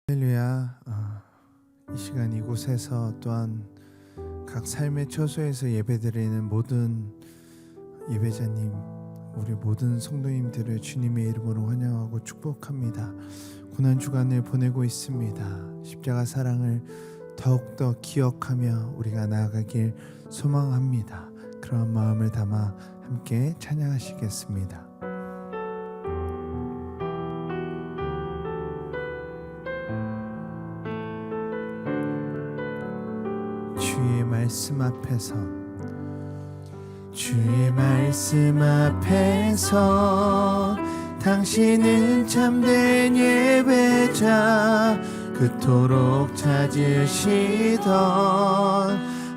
할렐루야. 이 시간 이곳에서 또한 각 삶의 처소에서 예배드리는 모든 예배자님, 우리 모든 성도님들을 주님의 이름으로 환영하고 축복합니다. 고난 주간을 보내고 있습니다. 십자가 사랑을 더욱더 기억하며 우리가 나아가길 소망합니다. 그런 마음을 담아 함께 찬양하시겠습니다. 주의 말씀 앞에서, 주의 말씀 앞에서 당신은 참된 예배자, 그토록 찾으시던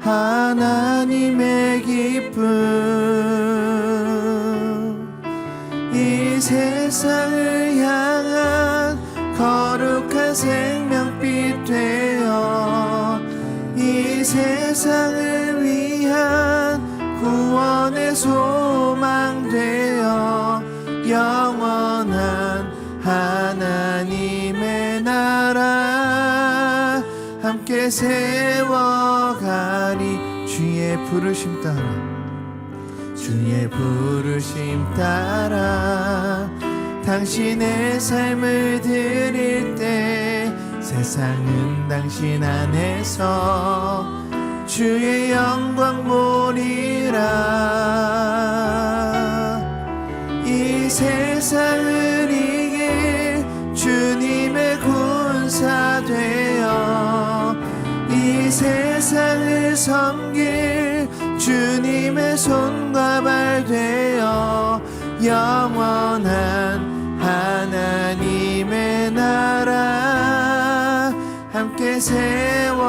하나님의 기쁨, 이 세상을 향한 거룩한 생명빛 되어 이 세상을 위한 구원의 소망 되어 영원한 하나님의 나라 함께 세워가리. 주의 부르심 따라, 주의 부르심 따라 당신의 삶을 드릴 때 세상은 당신 안에서 주의 영광 보리라. 이 세상을 이길 주님의 군사 되어 이 세상을 섬길 주님의 손과 발 되어 영원한 하나님의 나라 함께 세워가니.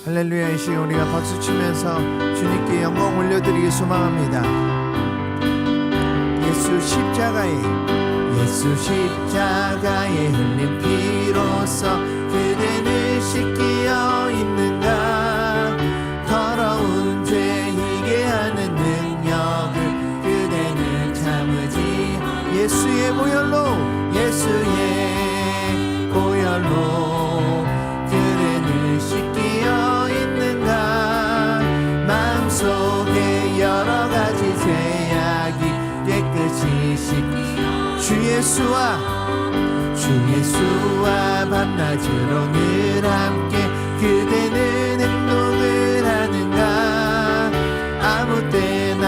할렐루야. 이 시간 우리가 박수치면서 주님께 영광 올려드리기 소망합니다. 예수 십자가에 흘린 피로써 그대는 씻기어 있는가. 더러운 죄 희게 하는 능력을 그대는 참으지. 예수의 보혈로 그대는 씻기어 있는가. 마음속에 여러가지 죄악이 깨끗이 씻기. 주 예수와 밤낮으로 늘 함께 그대는 행동을 하는가. 아무 때나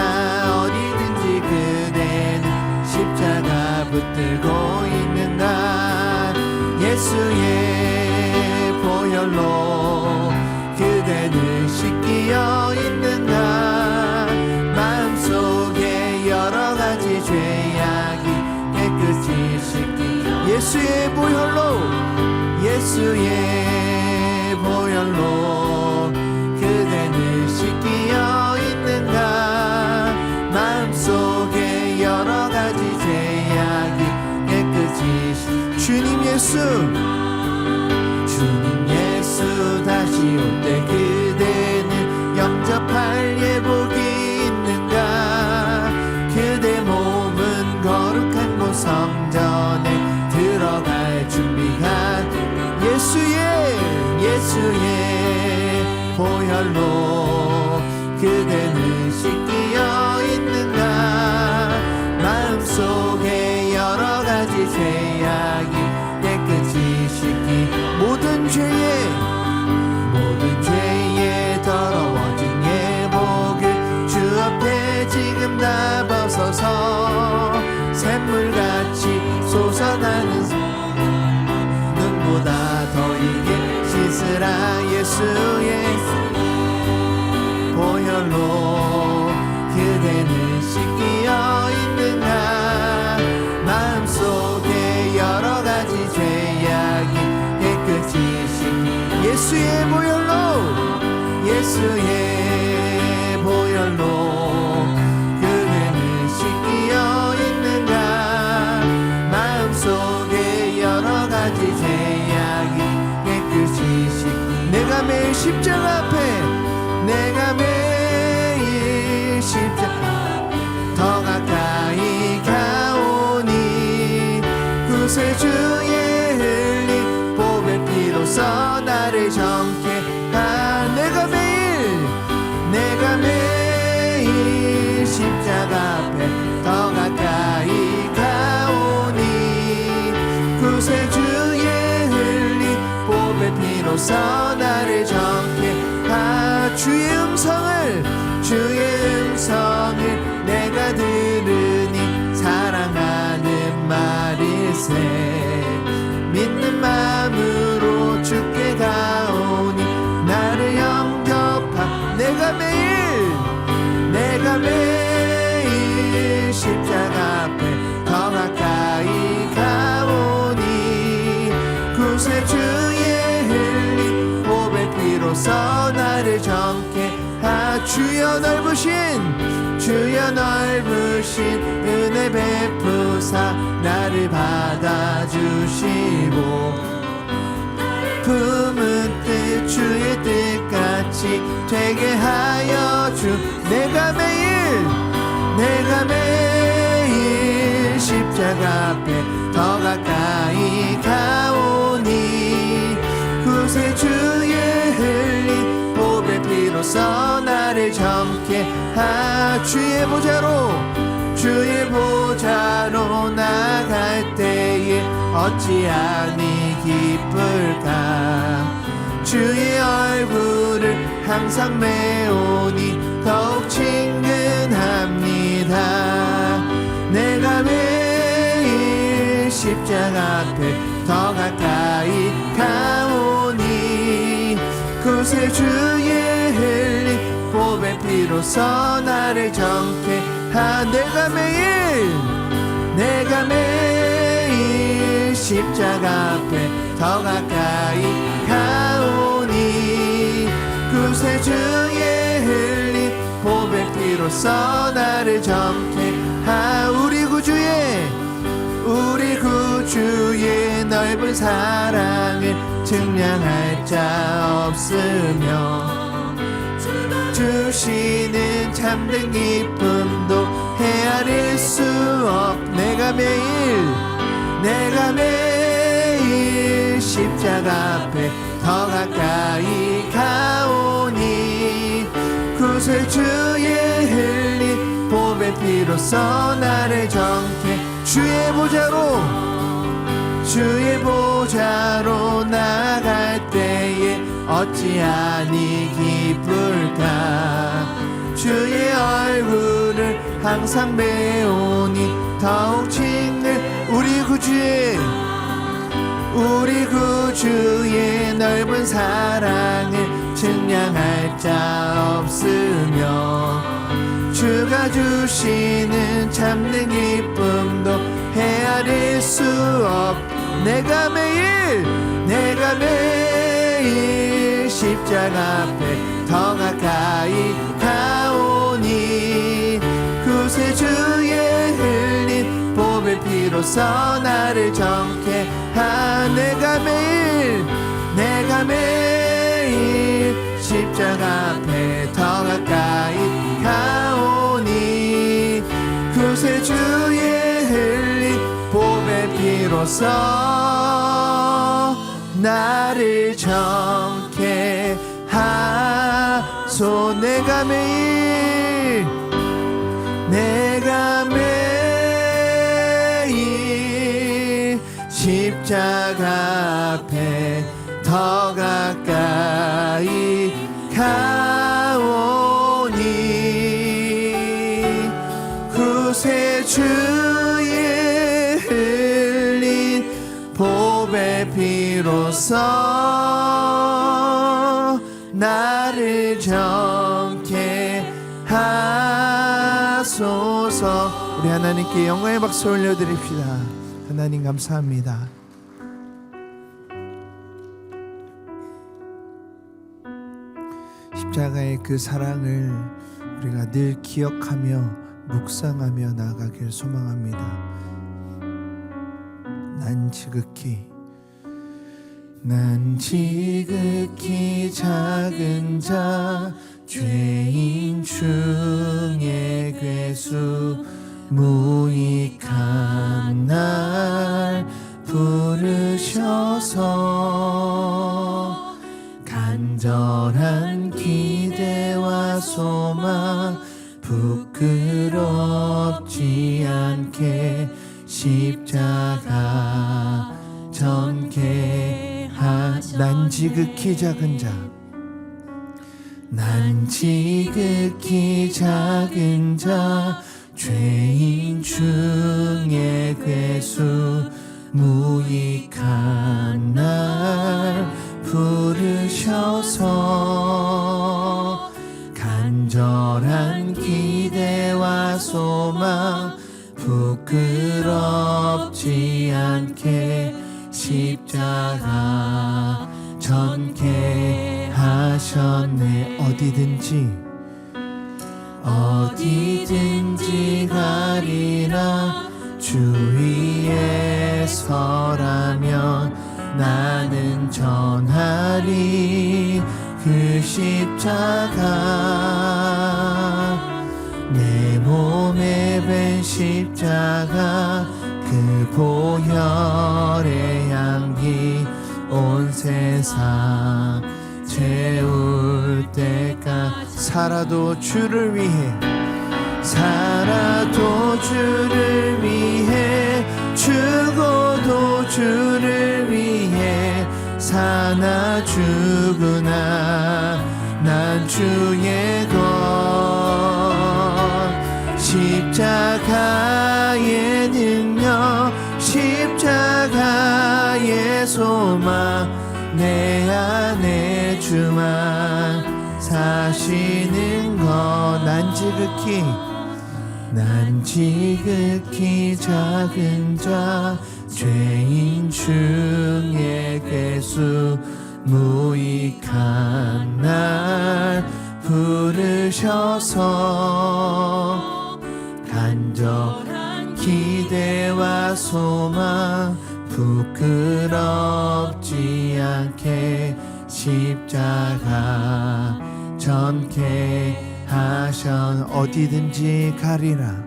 어디든지 그대는 십자가 붙들고 있는가. 예수의 보혈로 그대는 씻기어 있는가. 마음속에 여러가지 죄악이 깨끗이 씻기. 예수의 보혈로 그대는 씻기어 있는가. 마음속에 여러가지 죄악이 깨끗이 씻기. 주님 예수 다시 올 때 그대는 영접할 예복이 있는가. 그대 몸은 거룩한 곳 성전에 들어갈 준비가. 예수의 보혈로 그대는 씻기어 있는가. 마음속에 여러가지 죄악이 깨끗이 씻기. 모든 죄에 더러워진 예복을 주 앞에 지금 다 벗어서 샘물같이 솟아나는 눈보다 더 이게 씻으라. 예수의 보혈로 그대는 씻기어 있는가. 마음속에 여러가지 죄악이 깨끗이 씻기. 예수의 보혈로 그대는 씻기어 있는가. 마음속에 여러가지 죄악이 깨끗이 씻기. 내가 매일 구세주의 흘린 보배 피로써 나를 정케 내가 매일 십자가 앞에 더 가까이 가오니 구세주의 흘린 보배 피로써 나를 정케 주의 음성을 내가 들으니 사랑하는 말일세 믿는 마음으로 주께 가오니 나를 영접하 내가 매일 십자가 앞에 더 가까이 가오니 구세주의 흘린 보배 피로써 나를 정케 주여 넓으신 은혜 베푸사 나를 받아주시고 품은 뜻 주의 뜻같이 되게 하여 주 내가 매일 십자가 앞에 더 가까이 가오니 구세주의 흘린 보배 피로써 나를 정케 주의 보좌로 나갈 때에 어찌하니 기쁠까 주의 얼굴을 항상 메오니 더욱 친근합니다 내가 매일 십자가 앞에 더 가까이 가오니 구세주의 흘린 보배 피로써 나를 정케 내가 매일 십자가 앞에 더 가까이 가오니 구세주의 흘린 보배 피로써 나를 정케 우리 구주의 넓은 사랑을 증량할 자 없으며 주시는 참된 기쁨도 헤아릴 수 없 내가 매일 십자가 앞에 더 가까이 가오니 구세주의 흘린 보배 피로써 나를 정케 주의 보좌로 나갈 때에 어찌하니 기쁠까 주의 얼굴을 항상 배우니 더욱 친근 우리 구주의 넓은 사랑을 증량할 자 없으며 주가 주시는 참된 기쁨도 헤아릴 수 없 내가 매일 십자가 앞에 더 가까이 가오니 구세주의 흘린 보배 피로써 나를 정케 내가 매일 십자가 앞에 더 가까이 가오니 구세주의 흘린 보배 피로써 나를 정케 하소 내가 매일 십자가 앞에 더 가까이 가오니 구세주의 흘린 보배 피로써 나를 정케 하소서. 우리 하나님께 영광의 박수 올려드립시다. 하나님 감사합니다. 십자가의 그 사랑을 우리가 늘 기억하며 묵상하며 나아가길 소망합니다. 난 지극히 작은 자 죄인 중에 괴수 무익한 날 십자가 전개하셨네. 난 지극히 작은 자, 난 지극히 작은 자, 죄인 중에 괴수, 무익한 날 부르셔서 간절한 기대와 소망 부끄럽지 않게 십자가 전개하셨네. 어디든지 가리라. 주 위에 서라면 나는 전하리 그 십자가. 내 몸에 밴 십자가, 그 보혈의 향기 온 세상 채울 때까지 살아도 주를 위해, 살아도 주를 위해, 죽어도 주를 위해, 사나 죽으나 난 주의 것. 십자가의 능력, 십자가의 소망, 내 안에 주만 사시는 것. 난 지극히 작은 자, 죄인 중에 괴수, 무익한 날 부르셔서 간절한 기대와 소망 부끄럽지 않게 십자가 전개하셨. 어디든지 가리라.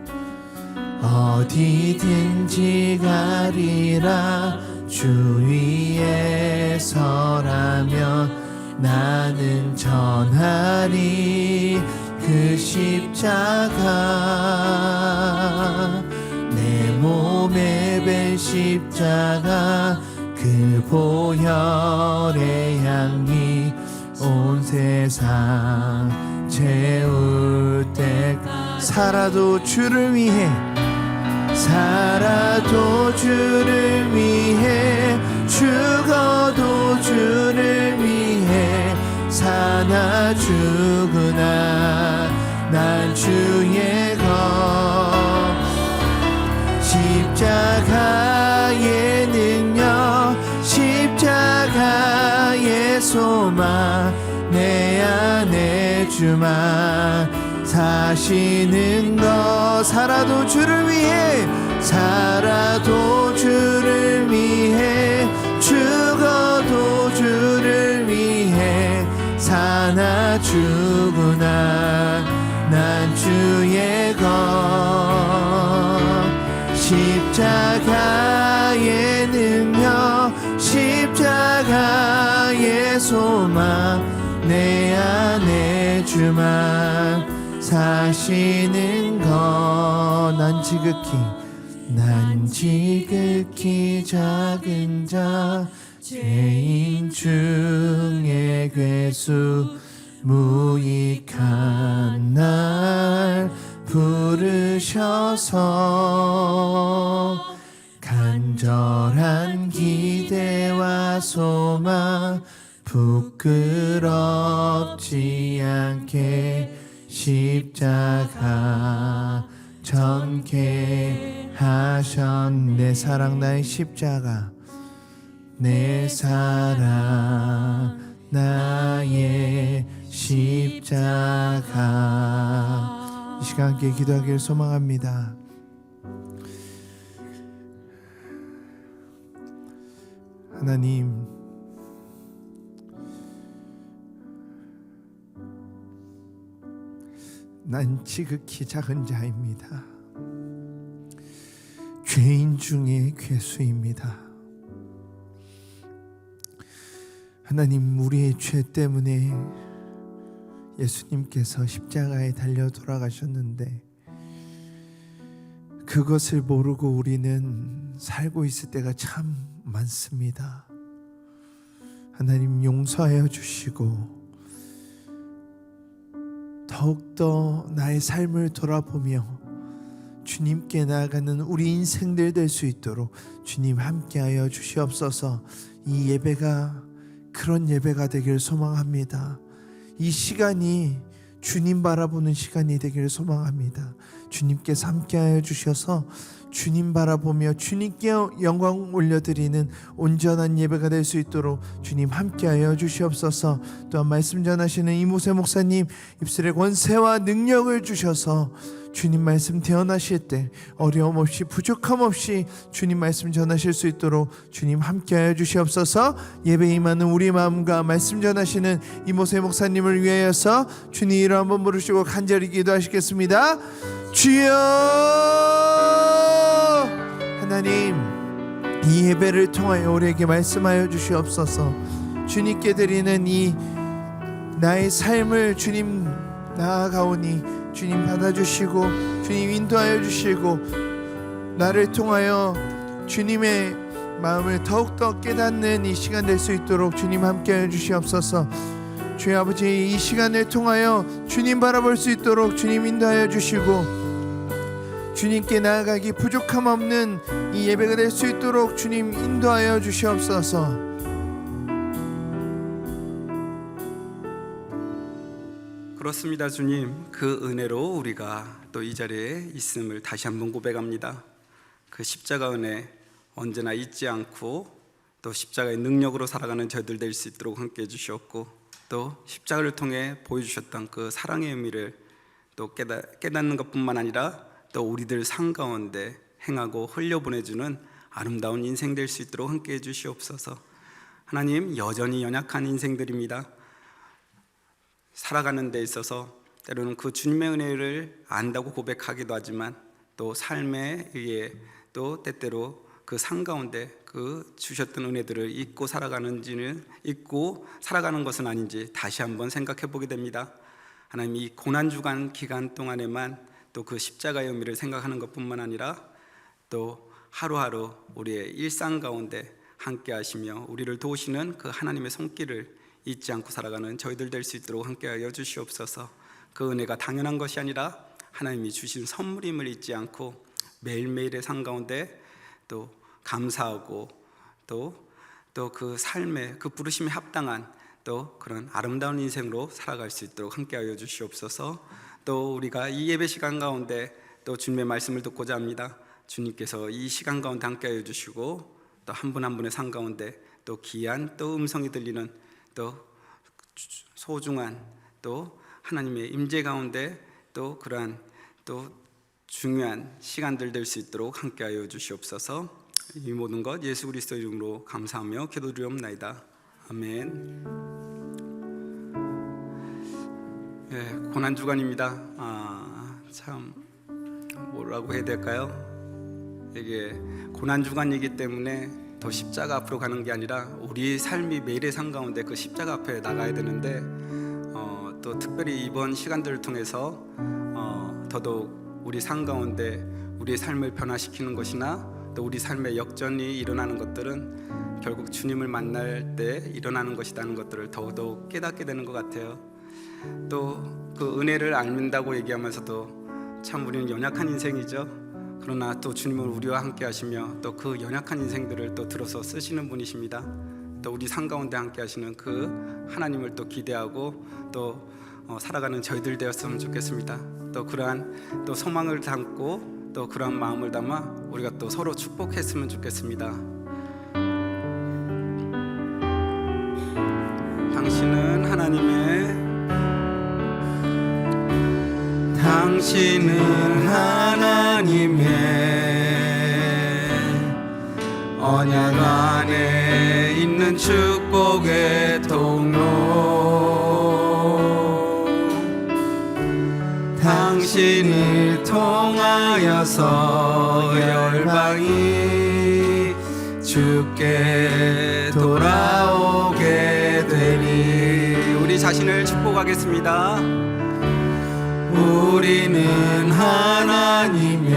주 위에 서라면 나는 전하리 그 십자가. 내 몸에 밴 십자가, 그 보혈의 향기 온 세상 채울 때까지 살아도 주를 위해, 살아도 주를 위해, 죽어도 주를 위해, 사나 죽으나 난 주의 것. 십자가의 능력, 십자가의 소망, 내 안에 주만 사시는 것. 살아도 주를 위해, 살아도 주를 위해, 죽어도 주를 위해, 사나 죽으나 난 주의 것. 십자가의 능력, 십자가의 소망, 내 안에 주만 사시는 것. 난 지극히 작은 자, 죄인 중에 괴수, 무익한 날 부르셔서 간절한 기대와 소망 부끄럽지 않게 십자가 전개하셨네. 내 사랑 나의 십자가, 내 사랑 나의 십자가. 이 시간 함께 기도하기를 소망합니다. 하나님, 난 지극히 작은 자입니다. 죄인 중에 괴수입니다. 하나님, 우리의 죄 때문에 예수님께서 십자가에 달려 돌아가셨는데 그 그것을 모르고 우리는 살고 있을 때가 참 많습니다. 하나님 용서하여 주시고 더욱더 나의 삶을 돌아보며 주님께 나아가는 우리 인생들 될 수 있도록 주님 함께하여 주시옵소서. 이 예배가 그런 예배가 되길 소망합니다. 이 시간이 주님 바라보는 시간이 되기를 소망합니다. 주님께서 함께하여 주셔서 주님 바라보며 주님께 영광 올려드리는 온전한 예배가 될 수 있도록 주님 함께하여 주시옵소서. 또한 말씀 전하시는 이무세 목사님 입술에 권세와 능력을 주셔서 주님 말씀 대언하실 때 어려움 없이 부족함 없이 주님 말씀 전하실 수 있도록 주님 함께하여 주시옵소서. 예배에 임하는 우리 마음과 말씀 전하시는 이모세 목사님을 위하여서 주님 이름 한번 부르시고 간절히 기도하시겠습니다. 주여, 하나님 이 예배를 통하여 우리에게 말씀하여 주시옵소서. 주님께 드리는 이 나의 삶을 주님 나아가오니 주님 받아주시고 주님 인도하여 주시고 나를 통하여 주님의 마음을 더욱더 깨닫는 이 시간 될 수 있도록 주님 함께하여 주시옵소서. 주의 아버지, 이 시간을 통하여 주님 바라볼 수 있도록 주님 인도하여 주시고 주님께 나아가기 부족함 없는 이 예배가 될 수 있도록 주님 인도하여 주시옵소서. 그렇습니다. 주님, 그 은혜로 우리가 또 이 자리에 있음을 다시 한번 고백합니다. 그 십자가 은혜 언제나 잊지 않고 또 십자가의 능력으로 살아가는 저희들 될 수 있도록 함께해 주셨고 또 십자가를 통해 보여주셨던 그 사랑의 의미를 또 깨닫는 것뿐만 아니라 또 우리들 삶 가운데 행하고 흘려보내주는 아름다운 인생 될 수 있도록 함께해 주시옵소서. 하나님, 여전히 연약한 인생들입니다. 살아가는 데 있어서 때로는 그 주님의 은혜를 안다고 고백하기도 하지만 또 삶에 의해 또 때때로 그 삶 가운데 그 주셨던 은혜들을 잊고 살아가는 것은 아닌지 다시 한번 생각해 보게 됩니다. 하나님, 이 고난주간 기간 동안에만 또 그 십자가의 의미를 생각하는 것뿐만 아니라 또 하루하루 우리의 일상 가운데 함께 하시며 우리를 도우시는 그 하나님의 손길을 잊지 않고 살아가는 저희들 될 수 있도록 함께하여 주시옵소서. 그 은혜가 당연한 것이 아니라 하나님이 주신 선물임을 잊지 않고 매일매일의 삶 가운데 또 감사하고 또 그 삶의 그 부르심에 합당한 또 그런 아름다운 인생으로 살아갈 수 있도록 함께하여 주시옵소서. 또 우리가 이 예배 시간 가운데 또 주님의 말씀을 듣고자 합니다. 주님께서 이 시간 가운데 함께하여 주시고 또 한 분 한 분의 삶 가운데 또 귀한 또 음성이 들리는 또 소중한 또 하나님의 임재 가운데 또 그러한 또 중요한 시간들 될 수 있도록 함께하여 주시옵소서. 이 모든 것 예수 그리스도 이름으로 감사하며 기도드리옵나이다. 아멘. 고난 주간입니다. 참 뭐라고 해야 될까요? 이게 고난 주간이기 때문에 더 십자가 앞으로 가는 게 아니라 우리 삶이 매일의 삶 가운데 그 십자가 앞에 나가야 되는데 또 특별히 이번 시간들을 통해서 더더욱 우리 삶 가운데 우리의 삶을 변화시키는 것이나 또 우리 삶의 역전이 일어나는 것들은 결국 주님을 만날 때 일어나는 것이라는 것들을 더더욱 깨닫게 되는 것 같아요. 또 그 은혜를 알는다고 얘기하면서도 참 우리는 연약한 인생이죠. 그러나 또 주님은 우리와 함께 하시며 또 그 연약한 인생들을 또 들어서 쓰시는 분이십니다. 또 우리 삶 가운데 함께 하시는 그 하나님을 또 기대하고 또 살아가는 저희들 되었으면 좋겠습니다. 또 그러한 또 소망을 담고 또 그러한 마음을 담아 우리가 또 서로 축복했으면 좋겠습니다. 당신은 하나님의 언약 안에 있는 축복의 통로. 당신을 통하여서 열방이 주께 돌아오게 되니. 우리 자신을 축복하겠습니다. 우리는 하나님의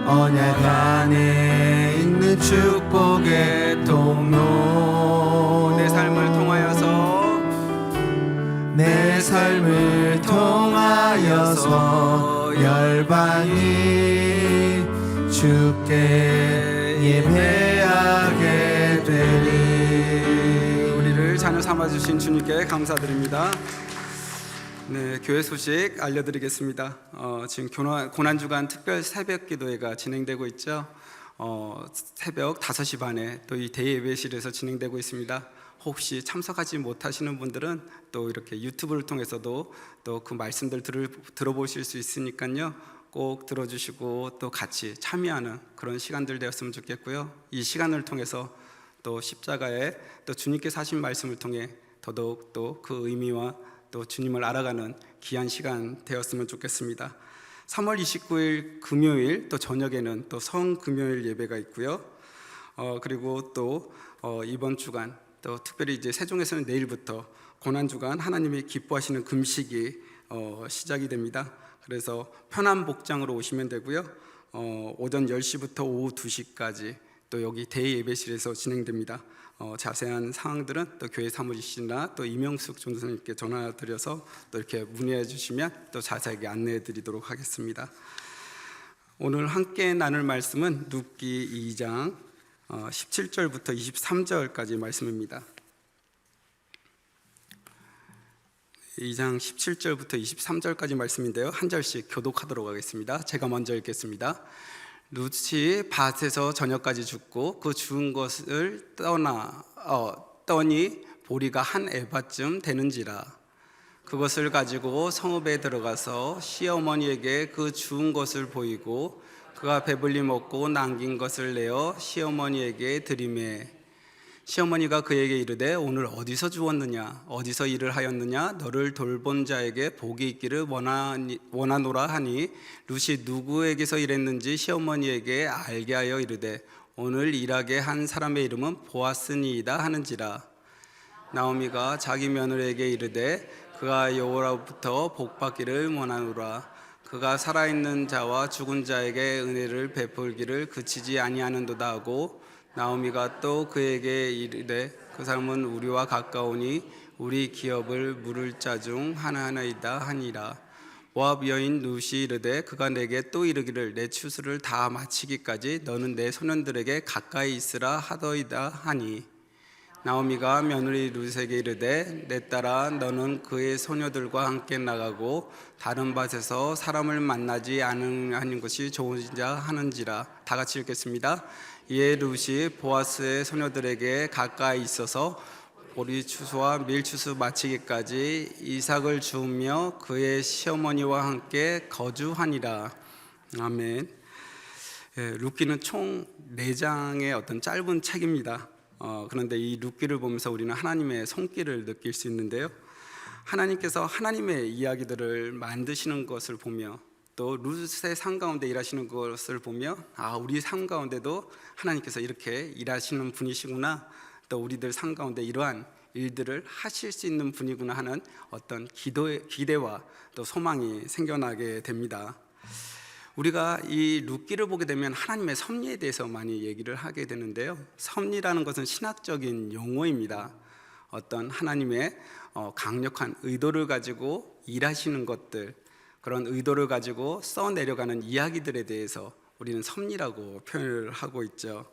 언약 안에 있는 축복의 통로. 내 삶을 통하여서 내 삶을 통하여서 열방이 주께 예배하게 되리. 우리를 자녀 삼아주신 주님께 감사드립니다. 네, 교회 소식 알려드리겠습니다. 지금 고난주간 특별 새벽 기도회가 진행되고 있죠. 새벽 5시 반에 또 이 대예배실에서 진행되고 있습니다. 혹시 참석하지 못하시는 분들은 또 이렇게 유튜브를 통해서도 또 그 말씀들 들어보실 수 있으니까요. 꼭 들어주시고 또 같이 참여하는 그런 시간들 되었으면 좋겠고요. 이 시간을 통해서 또 십자가에 또 주님께서 하신 말씀을 통해 더더욱 또 그 의미와 또 주님을 알아가는 귀한 시간 되었으면 좋겠습니다. 3월 29일 금요일 또 저녁에는 또 성금요일 예배가 있고요. 그리고 또 이번 주간 또 특별히 이제 세종에서는 내일부터 고난주간 하나님이 기뻐하시는 금식이 시작이 됩니다. 그래서 편한 복장으로 오시면 되고요. 오전 10시부터 오후 2시까지 또 여기 대예배실에서 진행됩니다. 자세한 사항들은 또 교회 사무실이나 또 이명숙 전도사님께 전화드려서 또 이렇게 문의해 주시면 또 자세하게 안내해 드리도록 하겠습니다. 오늘 함께 나눌 말씀은 룻기 2장 17절부터 23절까지 말씀입니다. 2장 17절부터 23절까지 말씀인데요. 한 절씩 교독하도록 하겠습니다. 제가 먼저 읽겠습니다. 룻이 밭에서 저녁까지 죽고 그 죽은 것을 떠니 보리가 한 에바쯤 되는지라. 그것을 가지고 성읍에 들어가서 시어머니에게 그 죽은 것을 보이고 그가 배불리 먹고 남긴 것을 내어 시어머니에게 드리매 시어머니가 그에게 이르되 오늘 어디서 주웠느냐 어디서 일을 하였느냐 너를 돌본 자에게 복이 있기를 원하노라 하니 룻이 누구에게서 일했는지 시어머니에게 알게 하여 이르되 오늘 일하게 한 사람의 이름은 보아스니이다 하는지라. 나오미가 자기 며느리에게 이르되 그가 여호와로부터 복받기를 원하노라. 그가 살아있는 자와 죽은 자에게 은혜를 베풀기를 그치지 아니하는도다 하고 나오미가 또 그에게 이르되 그 사람은 우리와 가까우니 우리 기업을 물을 자 중 하나이다 하니라. 모압 여인 룻이 이르되 그가 내게 또 이르기를 내 추수를 다 마치기까지 너는 내 소년들에게 가까이 있으라 하더이다 하니 나오미가 며느리 룻에게 이르되 내 딸아 너는 그의 소녀들과 함께 나가고 다른 밭에서 사람을 만나지 않은 것이 좋은자 하는지라. 다 같이 읽겠습니다. 이에 룻이 보아스의 소녀들에게 가까이 있어서 보리 추수와 밀 추수 마치기까지 이삭을 주우며 그의 시어머니와 함께 거주하니라. 아멘. 룻기는 총 4장의 어떤 짧은 책입니다. 그런데 이 룻기를 보면서 우리는 하나님의 손길을 느낄 수 있는데요. 하나님께서 하나님의 이야기들을 만드시는 것을 보며 또 룻의 삶 가운데 일하시는 것을 보며 우리 삶 가운데도 하나님께서 이렇게 일하시는 분이시구나, 또 우리들 삶 가운데 이러한 일들을 하실 수 있는 분이구나 하는 어떤 기대와 또 소망이 생겨나게 됩니다. 우리가 이 룻기를 보게 되면 하나님의 섭리에 대해서 많이 얘기를 하게 되는데요. 섭리라는 것은 신학적인 용어입니다. 어떤 하나님의 강력한 의도를 가지고 일하시는 것들, 그런 의도를 가지고 써내려가는 이야기들에 대해서 우리는 섭리라고 표현을 하고 있죠.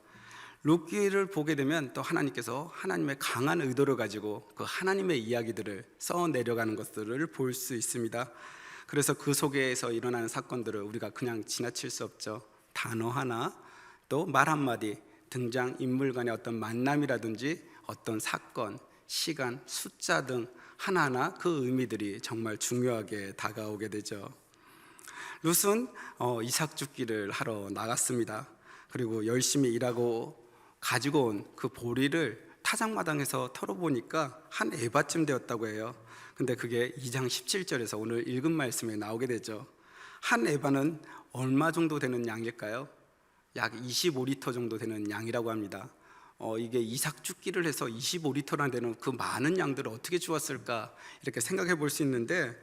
룻기를 보게 되면 또 하나님께서 하나님의 강한 의도를 가지고 그 하나님의 이야기들을 써내려가는 것들을 볼 수 있습니다. 그래서 그 속에서 일어나는 사건들을 우리가 그냥 지나칠 수 없죠. 단어 하나, 또 말 한마디, 등장인물 간의 어떤 만남이라든지 어떤 사건, 시간, 숫자 등 하나하나 그 의미들이 정말 중요하게 다가오게 되죠. 룻은 이삭 줍기를 하러 나갔습니다. 그리고 열심히 일하고 가지고 온 그 보리를 타작마당에서 털어보니까 한 에바쯤 되었다고 해요. 근데 그게 2장 17절에서 오늘 읽은 말씀에 나오게 되죠. 한 에바는 얼마 정도 되는 양일까요? 약 25리터 정도 되는 양이라고 합니다. 이게 이삭 줍기를 해서 25리터나 되는 그 많은 양들을 어떻게 주었을까 이렇게 생각해 볼 수 있는데,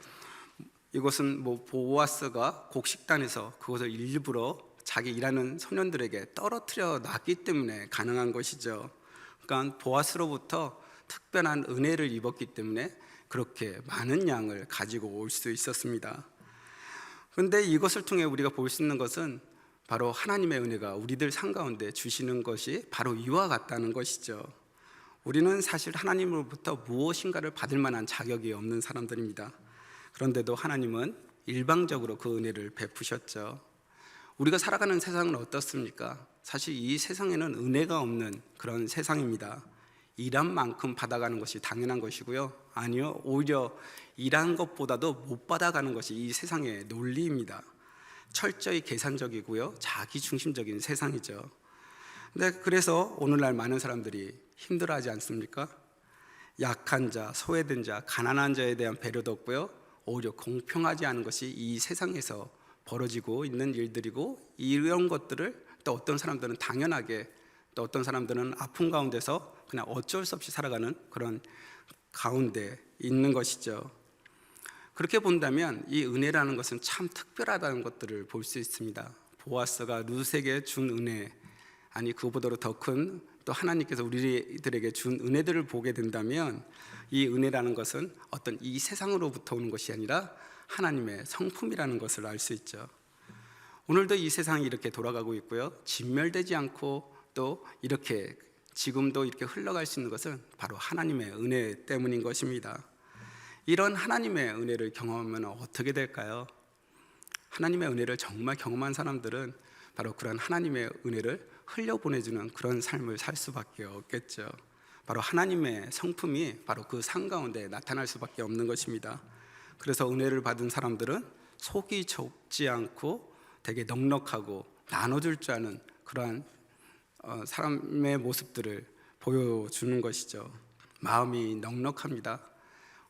이것은 보아스가 곡식단에서 그것을 일부러 자기 일하는 소년들에게 떨어뜨려 놨기 때문에 가능한 것이죠. 그러니까 보아스로부터 특별한 은혜를 입었기 때문에 그렇게 많은 양을 가지고 올 수 있었습니다. 그런데 이것을 통해 우리가 볼 수 있는 것은 바로 하나님의 은혜가 우리들 삶 가운데 주시는 것이 바로 이와 같다는 것이죠. 우리는 사실 하나님으로부터 무엇인가를 받을 만한 자격이 없는 사람들입니다. 그런데도 하나님은 일방적으로 그 은혜를 베푸셨죠. 우리가 살아가는 세상은 어떻습니까? 사실 이 세상에는 은혜가 없는 그런 세상입니다. 일한 만큼 받아가는 것이 당연한 것이고요. 아니요, 오히려 일한 것보다도 못 받아가는 것이 이 세상의 논리입니다. 철저히 계산적이고요, 자기중심적인 세상이죠. 근데 그래서 오늘날 많은 사람들이 힘들어하지 않습니까? 약한 자, 소외된 자, 가난한 자에 대한 배려도 없고요, 오히려 공평하지 않은 것이 이 세상에서 벌어지고 있는 일들이고, 이런 것들을 또 어떤 사람들은 당연하게, 또 어떤 사람들은 아픔 가운데서 그냥 어쩔 수 없이 살아가는 그런 가운데 있는 것이죠. 그렇게 본다면 이 은혜라는 것은 참 특별하다는 것들을 볼 수 있습니다. 보아스가 룻에게 준 은혜, 아니 그보다도 더 큰 또 하나님께서 우리들에게 준 은혜들을 보게 된다면, 이 은혜라는 것은 어떤 이 세상으로부터 오는 것이 아니라 하나님의 성품이라는 것을 알 수 있죠. 오늘도 이 세상이 이렇게 돌아가고 있고요, 진멸되지 않고 또 이렇게 지금도 이렇게 흘러갈 수 있는 것은 바로 하나님의 은혜 때문인 것입니다. 이런 하나님의 은혜를 경험하면 어떻게 될까요? 하나님의 은혜를 정말 경험한 사람들은 바로 그런 하나님의 은혜를 흘려보내주는 그런 삶을 살 수밖에 없겠죠. 바로 하나님의 성품이 바로 그 삶 가운데 나타날 수밖에 없는 것입니다. 그래서 은혜를 받은 사람들은 속이 좁지 않고 되게 넉넉하고 나눠줄 줄 아는 그러한 사람의 모습들을 보여주는 것이죠. 마음이 넉넉합니다.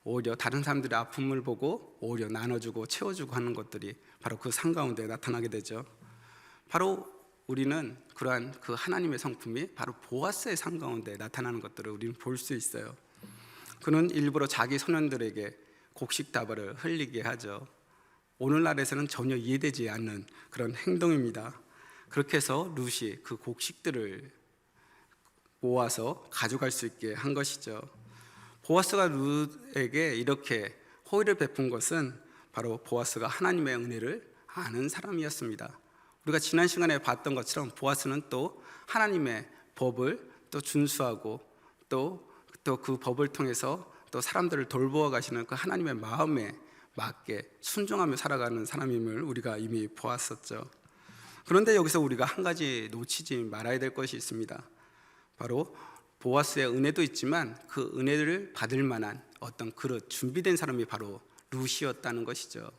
오히려 다른 사람들의 아픔을 보고 오히려 나눠주고 채워주고 하는 것들이 바로 그 삶 가운데 나타나게 되죠. 바로 우리는 그러한 그 하나님의 성품이 바로 보아스의 삶 가운데 나타나는 것들을 우리는 볼 수 있어요. 그는 일부러 자기 소년들에게 곡식다발을 흘리게 하죠. 오늘날에서는 전혀 이해되지 않는 그런 행동입니다. 그렇게 해서 룻이 그 곡식들을 모아서 가져갈 수 있게 한 것이죠. 보아스가 룻에게 이렇게 호의를 베푼 것은 바로 보아스가 하나님의 은혜를 아는 사람이었습니다. 우리가 지난 시간에 봤던 것처럼 보아스는 또 하나님의 법을 또 준수하고 또 그 법을 통해서 또 사람들을 돌보아 가시는 그 하나님의 마음에 맞게 순종하며 살아가는 사람임을 우리가 이미 보았었죠. 그런데 여기서 우리가 한 가지 놓치지 말아야 될 것이 있습니다. 바로 보아스의 은혜도 있지만 그 은혜를 받을 만한 어떤 그릇, 준비된 사람이 바로 룻이었다는 것이죠.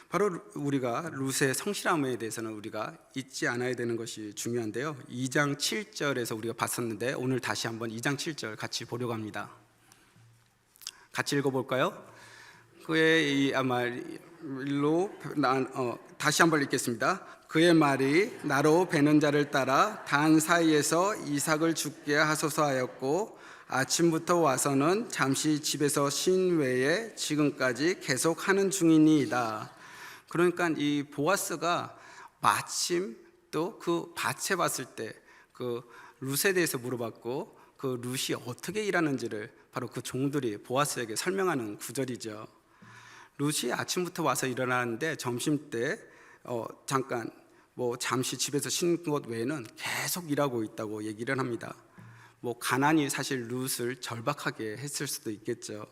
바로 우리가 룻의 성실함에 대해서는 우리가 잊지 않아야 되는 것이 중요한데요, 2장 7절에서 우리가 봤었는데 오늘 다시 한번 2장 7절 같이 보려고 합니다. 같이 읽어볼까요? 그의 말로 다시 한번 읽겠습니다. 그의 말이 나로 베는 자를 따라 단 사이에서 이삭을 죽게 하소서 하였고, 아침부터 와서는 잠시 집에서 쉰 외에 지금까지 계속 하는 중이니이다. 그러니까 이 보아스가 마침 또 그 밭에 봤을 때 그 룻에 대해서 물어봤고, 그 룻이 어떻게 일하는지를 바로 그 종들이 보아스에게 설명하는 구절이죠. 룻이 아침부터 와서 일어나는데 점심 때 잠깐 잠시 집에서 쉰 것 외에는 계속 일하고 있다고 얘기를 합니다. 가난이 사실 룻을 절박하게 했을 수도 있겠죠.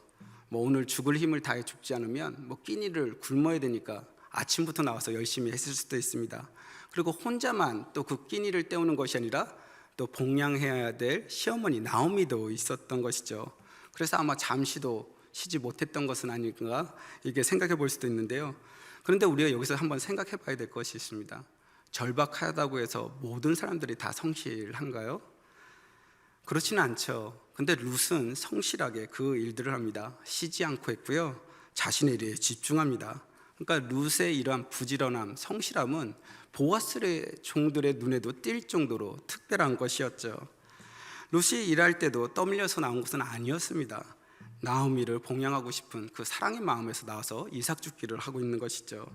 오늘 죽을 힘을 다해 죽지 않으면 끼니를 굶어야 되니까 아침부터 나와서 열심히 했을 수도 있습니다. 그리고 혼자만 또 그 끼니를 때우는 것이 아니라 또 봉양해야 될 시어머니 나오미도 있었던 것이죠. 그래서 아마 잠시도 쉬지 못했던 것은 아닌가, 이게 생각해 볼 수도 있는데요. 그런데 우리가 여기서 한번 생각해 봐야 될 것이 있습니다. 절박하다고 해서 모든 사람들이 다 성실한가요? 그렇지는 않죠. 근데 룻은 성실하게 그 일들을 합니다. 쉬지 않고 했고요, 자신의 일에 집중합니다. 그러니까 룻의 이러한 부지런함, 성실함은 보아스의 종들의 눈에도 띌 정도로 특별한 것이었죠. 룻이 일할 때도 떠밀려서 나온 것은 아니었습니다. 나오미를 봉양하고 싶은 그 사랑의 마음에서 나와서 이삭 죽기를 하고 있는 것이죠.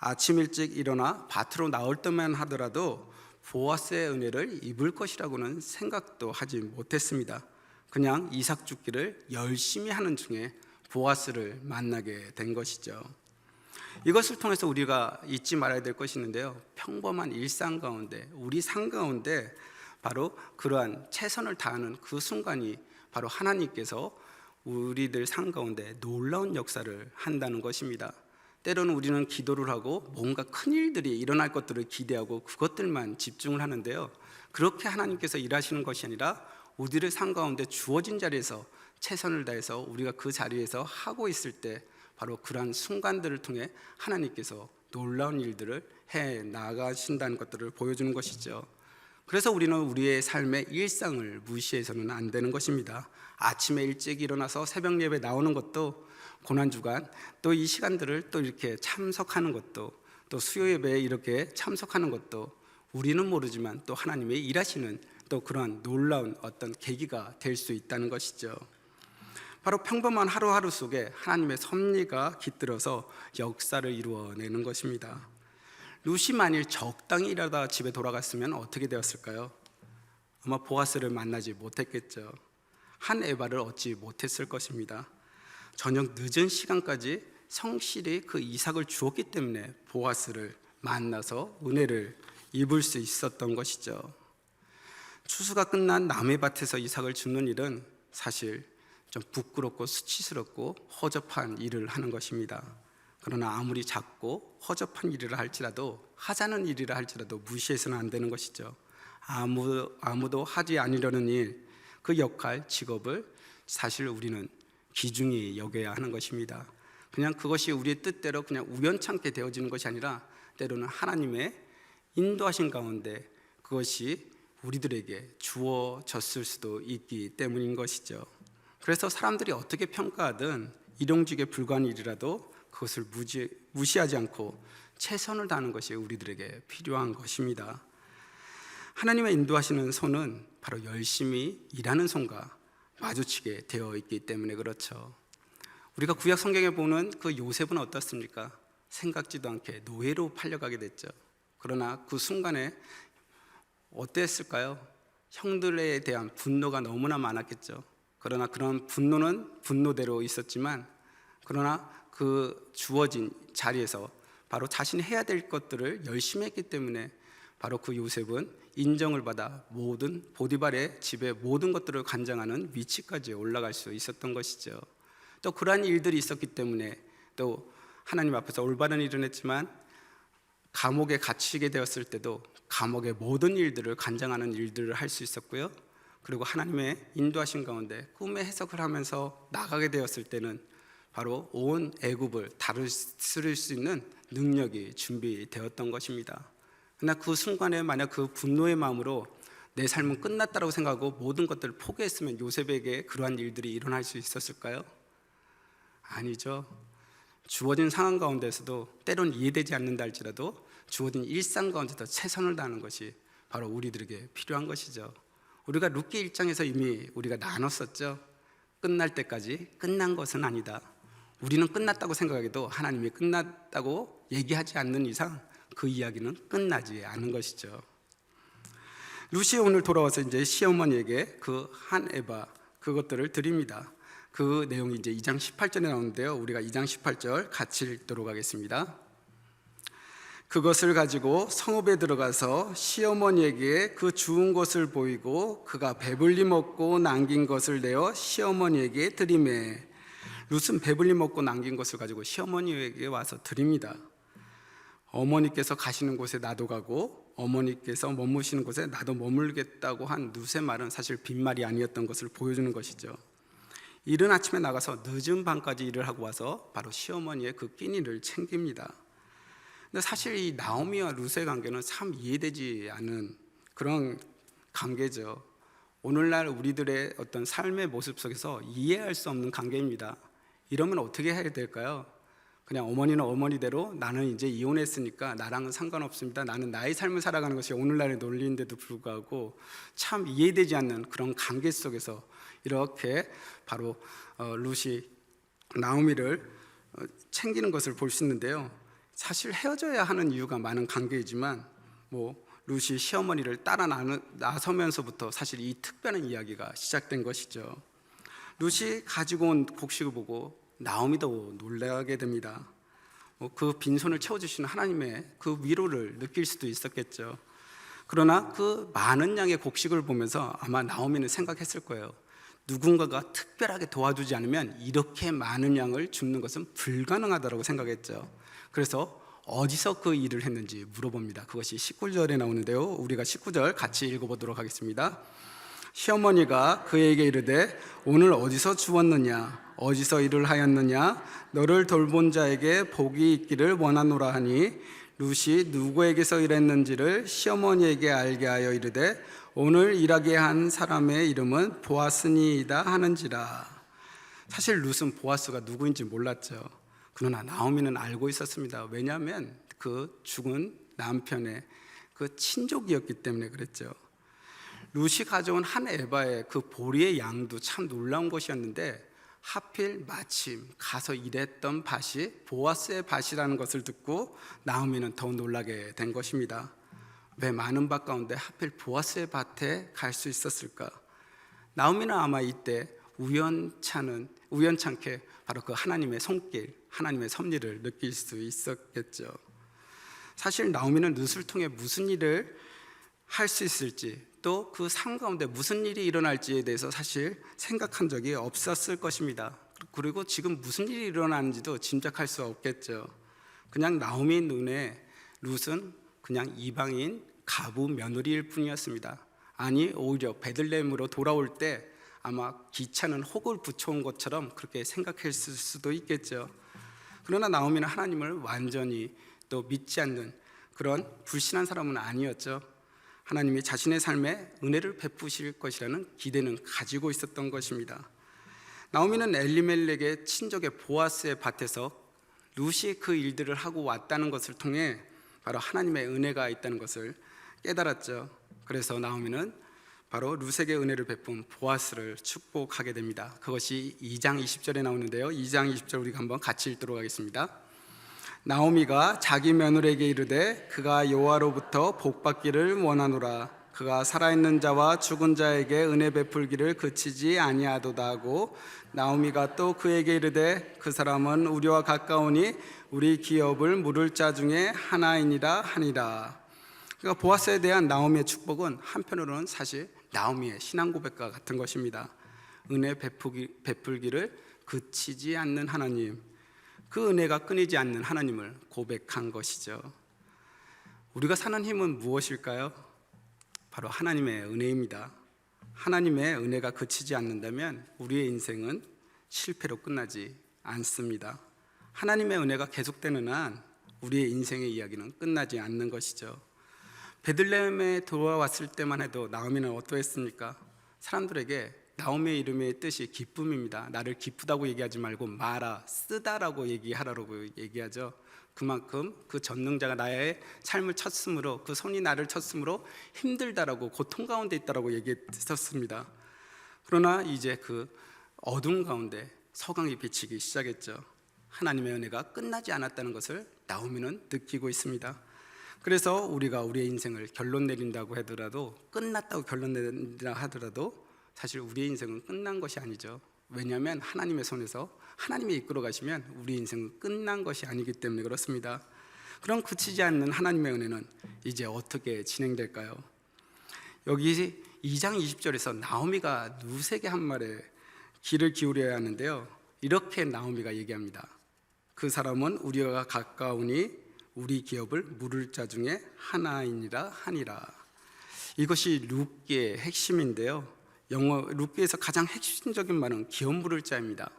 아침 일찍 일어나 밭으로 나올 때만 하더라도 보아스의 은혜를 입을 것이라고는 생각도 하지 못했습니다. 그냥 이삭 줍기를 열심히 하는 중에 보아스를 만나게 된 것이죠. 이것을 통해서 우리가 잊지 말아야 될 것이 있는데요, 평범한 일상 가운데, 우리 삶 가운데 바로 그러한 최선을 다하는 그 순간이 바로 하나님께서 우리들 삶 가운데 놀라운 역사를 한다는 것입니다. 때로는 우리는 기도를 하고 뭔가 큰 일들이 일어날 것들을 기대하고 그것들만 집중을 하는데요, 그렇게 하나님께서 일하시는 것이 아니라 우리들의 삶 가운데 주어진 자리에서 최선을 다해서 우리가 그 자리에서 하고 있을 때 바로 그러한 순간들을 통해 하나님께서 놀라운 일들을 해 나가신다는 것들을 보여주는 것이죠. 그래서 우리는 우리의 삶의 일상을 무시해서는 안 되는 것입니다. 아침에 일찍 일어나서 새벽 예배 나오는 것도, 고난주간 또 이 시간들을 또 이렇게 참석하는 것도, 또 수요 예배에 이렇게 참석하는 것도 우리는 모르지만 또 하나님의 일하시는 또 그러한 놀라운 어떤 계기가 될 수 있다는 것이죠. 바로 평범한 하루하루 속에 하나님의 섭리가 깃들어서 역사를 이루어내는 것입니다. 룻이 만일 적당히 일하다 집에 돌아갔으면 어떻게 되었을까요? 아마 보아스를 만나지 못했겠죠. 한 에바를 얻지 못했을 것입니다. 저녁 늦은 시간까지 성실히 그 이삭을 주었기 때문에 보아스를 만나서 은혜를 입을 수 있었던 것이죠. 추수가 끝난 남의 밭에서 이삭을 줍는 일은 사실 좀 부끄럽고 수치스럽고 허접한 일을 하는 것입니다. 그러나 아무리 작고 허접한 일이라 할지라도, 하자는 일이라 할지라도 무시해서는 안 되는 것이죠. 아무도 하지 않으려는 일, 그 역할, 직업을 사실 우리는 귀중히 여겨야 하는 것입니다. 그냥 그것이 우리의 뜻대로 그냥 우연찮게 되어지는 것이 아니라 때로는 하나님의 인도하신 가운데 그것이 우리들에게 주어졌을 수도 있기 때문인 것이죠. 그래서 사람들이 어떻게 평가하든 일용직에 불과한 일이라도 그것을 무시하지 않고 최선을 다하는 것이 우리들에게 필요한 것입니다. 하나님의 인도하시는 손은 바로 열심히 일하는 손과 마주치게 되어 있기 때문에 그렇죠. 우리가 구약 성경에 보는 그 요셉은 어떻습니까? 생각지도 않게 노예로 팔려가게 됐죠. 그러나 그 순간에 어땠을까요? 형들에 대한 분노가 너무나 많았겠죠. 그러나 그런 분노는 분노대로 있었지만, 그러나 그 주어진 자리에서 바로 자신이 해야 될 것들을 열심히 했기 때문에 바로 그 요셉은 인정을 받아 모든 보디발의 집의 모든 것들을 관장하는 위치까지 올라갈 수 있었던 것이죠. 또 그러한 일들이 있었기 때문에 또 하나님 앞에서 올바른 일은 했지만 감옥에 갇히게 되었을 때도 감옥의 모든 일들을 관장하는 일들을 할 수 있었고요. 그리고 하나님의 인도하신 가운데 꿈의 해석을 하면서 나가게 되었을 때는 바로 온 애굽을 다스릴 수 있는 능력이 준비되었던 것입니다. 그러나 그 순간에 만약 그 분노의 마음으로 내 삶은 끝났다고 생각하고 모든 것들을 포기했으면 요셉에게 그러한 일들이 일어날 수 있었을까요? 아니죠. 주어진 상황 가운데서도 때론 이해되지 않는다 할지라도 주어진 일상 가운데서 최선을 다하는 것이 바로 우리들에게 필요한 것이죠. 우리가 룻기 1장에서 이미 우리가 나눴었죠. 끝날 때까지 끝난 것은 아니다. 우리는 끝났다고 생각해도 하나님이 끝났다고 얘기하지 않는 이상 그 이야기는 끝나지 않은 것이죠. 룻이 오늘 돌아와서 이제 시어머니에게 그 한 에바 그것들을 드립니다. 그 내용이 이제 2장 18절에 나오는데요. 우리가 2장 18절 같이 읽도록 하겠습니다. 그것을 가지고 성읍에 들어가서 시어머니에게 그 주운 것을 보이고 그가 배불리 먹고 남긴 것을 내어 시어머니에게 드리매. 룻은 배불리 먹고 남긴 것을 가지고 시어머니에게 와서 드립니다. 어머니께서 가시는 곳에 나도 가고 어머니께서 머무시는 곳에 나도 머물겠다고 한 룻의 말은 사실 빈말이 아니었던 것을 보여주는 것이죠. 이른 아침에 나가서 늦은 밤까지 일을 하고 와서 바로 시어머니의 그 끼니를 챙깁니다. 근데 사실 이 나오미와 룻의 관계는 참 이해되지 않은 그런 관계죠. 오늘날 우리들의 어떤 삶의 모습 속에서 이해할 수 없는 관계입니다. 이러면 어떻게 해야 될까요? 그냥 어머니는 어머니대로 나는 이제 이혼했으니까 나랑은 상관없습니다. 나는 나의 삶을 살아가는 것이 오늘날의 논리인데도 불구하고 참 이해되지 않는 그런 관계 속에서 이렇게 바로 룻이 나오미를 챙기는 것을 볼 수 있는데요. 사실 헤어져야 하는 이유가 많은 관계이지만 룻이 시어머니를 따라 나서면서부터 사실 이 특별한 이야기가 시작된 것이죠. 룻이 가지고 온 곡식을 보고 나오미도 놀라게 됩니다. 그 빈손을 채워주시는 하나님의 그 위로를 느낄 수도 있었겠죠. 그러나 그 많은 양의 곡식을 보면서 아마 나오미는 생각했을 거예요. 누군가가 특별하게 도와주지 않으면 이렇게 많은 양을 줍는 것은 불가능하다고 생각했죠. 그래서 어디서 그 일을 했는지 물어봅니다. 그것이 19절에 나오는데요, 우리가 19절 같이 읽어보도록 하겠습니다. 시어머니가 그에게 이르되 오늘 어디서 주웠느냐, 어디서 일을 하였느냐, 너를 돌본 자에게 복이 있기를 원하노라 하니 룻이 누구에게서 일했는지를 시어머니에게 알게 하여 이르되 오늘 일하게 한 사람의 이름은 보아스니이다 하는지라. 사실 룻은 보아스가 누구인지 몰랐죠. 그러나 나오미는 알고 있었습니다. 왜냐하면 그 죽은 남편의 그 친족이었기 때문에 그랬죠. 룻이 가져온 한 에바의 그 보리의 양도 참 놀라운 것이었는데 하필 마침 가서 일했던 밭이 보아스의 밭이라는 것을 듣고 나오미는 더 놀라게 된 것입니다. 왜 많은 밭 가운데 하필 보아스의 밭에 갈 수 있었을까? 나오미는 아마 이때 우연찮게 바로 그 하나님의 손길, 하나님의 섭리를 느낄 수 있었겠죠. 사실 나오미는 룻을 통해 무슨 일을 할 수 있을지, 또 그 삶 가운데 무슨 일이 일어날지에 대해서 사실 생각한 적이 없었을 것입니다. 그리고 지금 무슨 일이 일어나는지도 짐작할 수 없겠죠. 그냥 나오미 눈에 룻은 그냥 이방인 가부 며느리일 뿐이었습니다. 아니 오히려 베들레헴으로 돌아올 때 아마 기차는 혹을 붙여온 것처럼 그렇게 생각했을 수도 있겠죠. 그러나 나오미는 하나님을 완전히 또 믿지 않는 그런 불신한 사람은 아니었죠. 하나님이 자신의 삶에 은혜를 베푸실 것이라는 기대는 가지고 있었던 것입니다. 나오미는 엘리멜렉의 친족의 보아스의 밭에서 룻이 그 일들을 하고 왔다는 것을 통해 바로 하나님의 은혜가 있다는 것을 깨달았죠. 그래서 나오미는 바로 룻에게 은혜를 베푼 보아스를 축복하게 됩니다. 그것이 2장 20절에 나오는데요, 2장 20절 우리가 한번 같이 읽도록 하겠습니다. 나오미가 자기 며느리에게 이르되 그가 여호와로부터 복받기를 원하노라. 그가 살아있는 자와 죽은 자에게 은혜 베풀기를 그치지 아니하도다 하고 나오미가 또 그에게 이르되 그 사람은 우리와 가까우니 우리 기업을 물을 자 중에 하나이니라 하니라. 그러니까 보아스에 대한 나오미의 축복은 한편으로는 사실 나오미의 신앙 고백과 같은 것입니다. 은혜 베풀기를 그치지 않는 하나님, 그 은혜가 끊이지 않는 하나님을 고백한 것이죠. 우리가 사는 힘은 무엇일까요? 바로 하나님의 은혜입니다. 하나님의 은혜가 그치지 않는다면 우리의 인생은 실패로 끝나지 않습니다. 하나님의 은혜가 계속되는 한 우리의 인생의 이야기는 끝나지 않는 것이죠. 베들레헴에 돌아왔을 때만 해도 나오미는 어떠했습니까? 사람들에게 나오미의 이름의 뜻이 기쁨입니다. 나를 기쁘다고 얘기하지 말고 마라, 쓰다라고 얘기하라고 얘기하죠. 그만큼 그 전능자가 나의 삶을 쳤으므로, 그 손이 나를 쳤으므로 힘들다라고, 고통 가운데 있다라고 얘기했었습니다. 그러나 이제 그 어둠 가운데 서강이 비치기 시작했죠. 하나님의 은혜가 끝나지 않았다는 것을 나오미는 느끼고 있습니다. 그래서 우리가 우리의 인생을 결론 내린다고 하더라도, 끝났다고 결론 내린다 하더라도 사실 우리의 인생은 끝난 것이 아니죠. 왜냐하면 하나님의 손에서 하나님이 이끌어 가시면 우리 인생은 끝난 것이 아니기 때문에 그렇습니다. 그럼 그치지 않는 하나님의 은혜는 이제 어떻게 진행될까요? 여기 2장 20절에서 나오미가 룻에게 한 말에 귀를 기울여야 하는데요, 이렇게 나오미가 얘기합니다. 그 사람은 우리와 가까우니 우리 기업을 물을 자 중에 하나이니라 하니라. 이것이 룻기의 핵심인데요, 룻기에서 가장 핵심적인 말은 기업 물을 자입니다.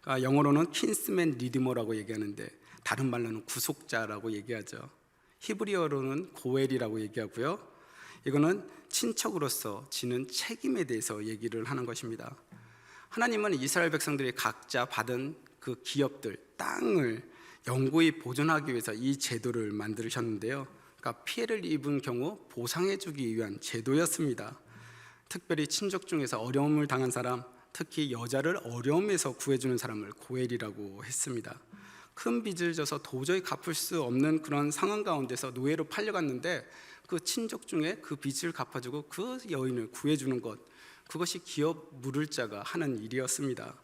영어로는 킨스맨 리디머라고 얘기하는데 다른 말로는 구속자라고 얘기하죠. 히브리어로는 고엘이라고 얘기하고요, 이거는 친척으로서 지는 책임에 대해서 얘기를 하는 것입니다. 하나님은 이스라엘 백성들이 각자 받은 그 기업들, 땅을 영구히 보존하기 위해서 이 제도를 만드셨는데요, 그러니까 피해를 입은 경우 보상해 주기 위한 제도였습니다. 특별히 친족 중에서 어려움을 당한 사람, 특히 여자를 어려움에서 구해주는 사람을 고엘이라고 했습니다. 큰 빚을 져서 도저히 갚을 수 없는 그런 상황 가운데서 노예로 팔려갔는데 그 친족 중에 그 빚을 갚아주고 그 여인을 구해주는 것, 그것이 기업 물을 자가 하는 일이었습니다.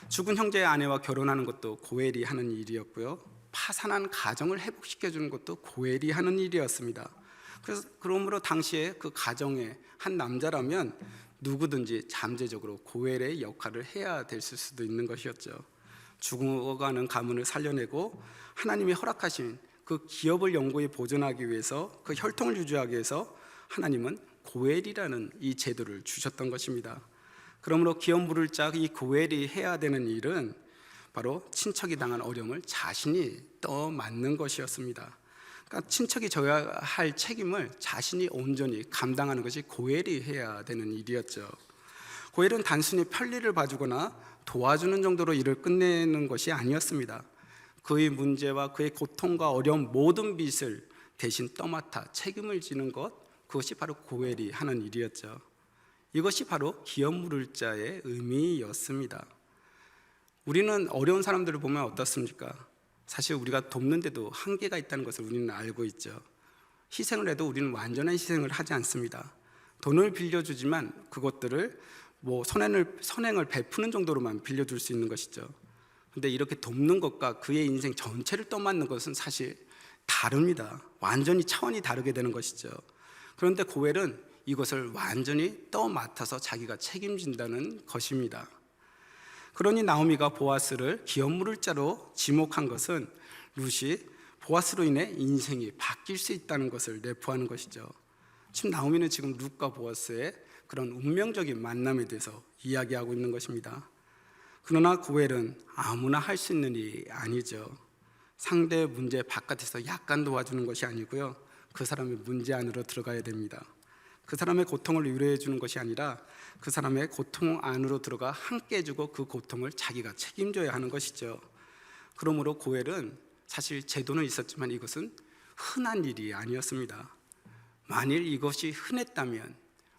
죽은 형제의 아내와 결혼하는 것도 고엘이 하는 일이었고요, 파산한 가정을 회복시켜주는 것도 고엘이 하는 일이었습니다. 그래서 그러므로 당시에 그 가정의 한 남자라면 누구든지 잠재적으로 고엘의 역할을 해야 될 수도 있는 것이었죠. 죽어가는 가문을 살려내고 하나님이 허락하신 그 기업을 영구히 보존하기 위해서, 그 혈통을 유지하기 위해서 하나님은 고엘이라는 이 제도를 주셨던 것입니다. 그러므로 기업 물을 자 이 고엘이 해야 되는 일은 바로 친척이 당한 어려움을 자신이 떠맡는 것이었습니다. 그러니까 친척이 져야 할 책임을 자신이 온전히 감당하는 것이 고엘이 해야 되는 일이었죠. 고엘은 단순히 편리를 봐주거나 도와주는 정도로 일을 끝내는 것이 아니었습니다. 그의 문제와 그의 고통과 어려움 모든 빚을 대신 떠맡아 책임을 지는 것, 그것이 바로 고엘이 하는 일이었죠. 이것이 바로 기업 물을 자의 의미였습니다. 우리는 어려운 사람들을 보면 어떻습니까? 사실 우리가 돕는데도 한계가 있다는 것을 우리는 알고 있죠. 희생을 해도 우리는 완전한 희생을 하지 않습니다. 돈을 빌려주지만 그것들을 선행을 베푸는 정도로만 빌려줄 수 있는 것이죠. 그런데 이렇게 돕는 것과 그의 인생 전체를 떠맡는 것은 사실 다릅니다. 완전히 차원이 다르게 되는 것이죠. 그런데 고엘은 이것을 완전히 떠맡아서 자기가 책임진다는 것입니다. 그러니 나오미가 보아스를 기업 물을 자로 지목한 것은 룻이 보아스로 인해 인생이 바뀔 수 있다는 것을 내포하는 것이죠. 지금 나오미는 지금 룻과 보아스의 그런 운명적인 만남에 대해서 이야기하고 있는 것입니다. 그러나 고엘은 아무나 할 수 있는 일이 아니죠. 상대의 문제 바깥에서 약간 도와주는 것이 아니고요, 그 사람의 문제 안으로 들어가야 됩니다. 그 사람의 고통을 위로해 주는 것이 아니라 그 사람의 고통 안으로 들어가 함께 해주고 그 고통을 자기가 책임져야 하는 것이죠. 그러므로 고엘은 사실 제도는 있었지만 이것은 흔한 일이 아니었습니다. 만일 이것이 흔했다면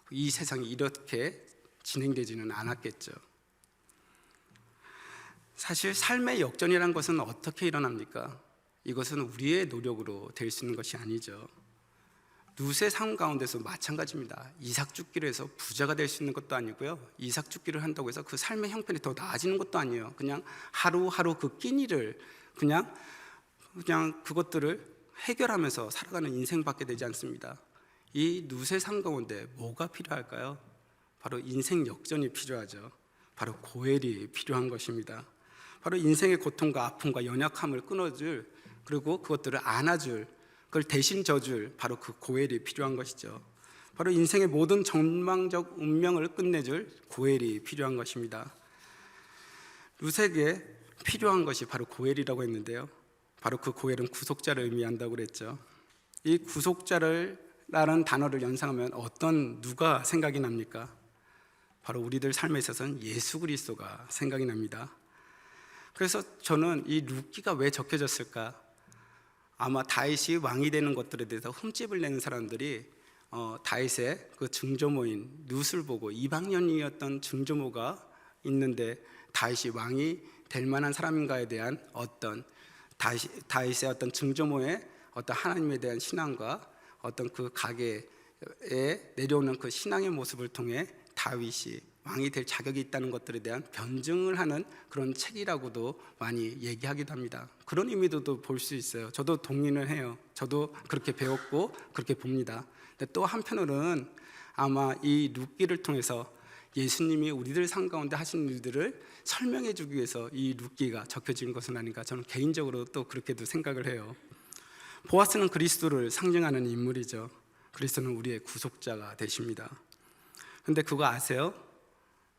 이 세상이 이렇게 진행되지는 않았겠죠. 사실 삶의 역전이라는 것은 어떻게 일어납니까? 이것은 우리의 노력으로 될 수 있는 것이 아니죠. 룻의 삶 가운데서 마찬가지입니다. 이삭 죽기를 해서 부자가 될 수 있는 것도 아니고요, 이삭 죽기를 한다고 해서 그 삶의 형편이 더 나아지는 것도 아니에요. 그냥 하루하루 그 끼니를 그냥 그것들을 해결하면서 살아가는 인생밖에 되지 않습니다. 이 룻의 삶 가운데 뭐가 필요할까요? 바로 인생 역전이 필요하죠. 바로 고엘이 필요한 것입니다. 바로 인생의 고통과 아픔과 연약함을 끊어줄, 그리고 그것들을 안아줄, 그걸 대신 져줄 바로 그 고엘이 필요한 것이죠. 바로 인생의 모든 전망적 운명을 끝내줄 고엘이 필요한 것입니다. 룻에게 필요한 것이 바로 고엘이라고 했는데요, 바로 그 고엘은 구속자를 의미한다고 그랬죠. 이 구속자라는 단어를 연상하면 누가 생각이 납니까? 바로 우리들 삶에 있어서는 예수 그리스도가 생각이 납니다. 그래서 저는 이 룻기가 왜 적혀졌을까? 아마 다윗이 왕이 되는 것들에 대해서 흠집을 내는 사람들이 다윗의 그 증조모인 룻을 보고, 이방년이었던 증조모가 있는데 다윗이 왕이 될 만한 사람인가에 대한 어떤 다윗의 어떤 증조모의 어떤 하나님에 대한 신앙과 어떤 그 가계에 내려오는 그 신앙의 모습을 통해 다윗이 왕이 될 자격이 있다는 것들에 대한 변증을 하는 그런 책이라고도 많이 얘기하기도 합니다. 그런 의미도 볼 수 있어요. 저도 동의를 해요. 저도 그렇게 배웠고 그렇게 봅니다. 근데 또 한편으로는 아마 이 룻기를 통해서 예수님이 우리들 삶 가운데 하신 일들을 설명해 주기 위해서 이 룻기가 적혀진 것은 아닌가, 저는 개인적으로 또 그렇게도 생각을 해요. 보아스는 그리스도를 상징하는 인물이죠. 그리스도는 우리의 구속자가 되십니다. 근데 그거 아세요?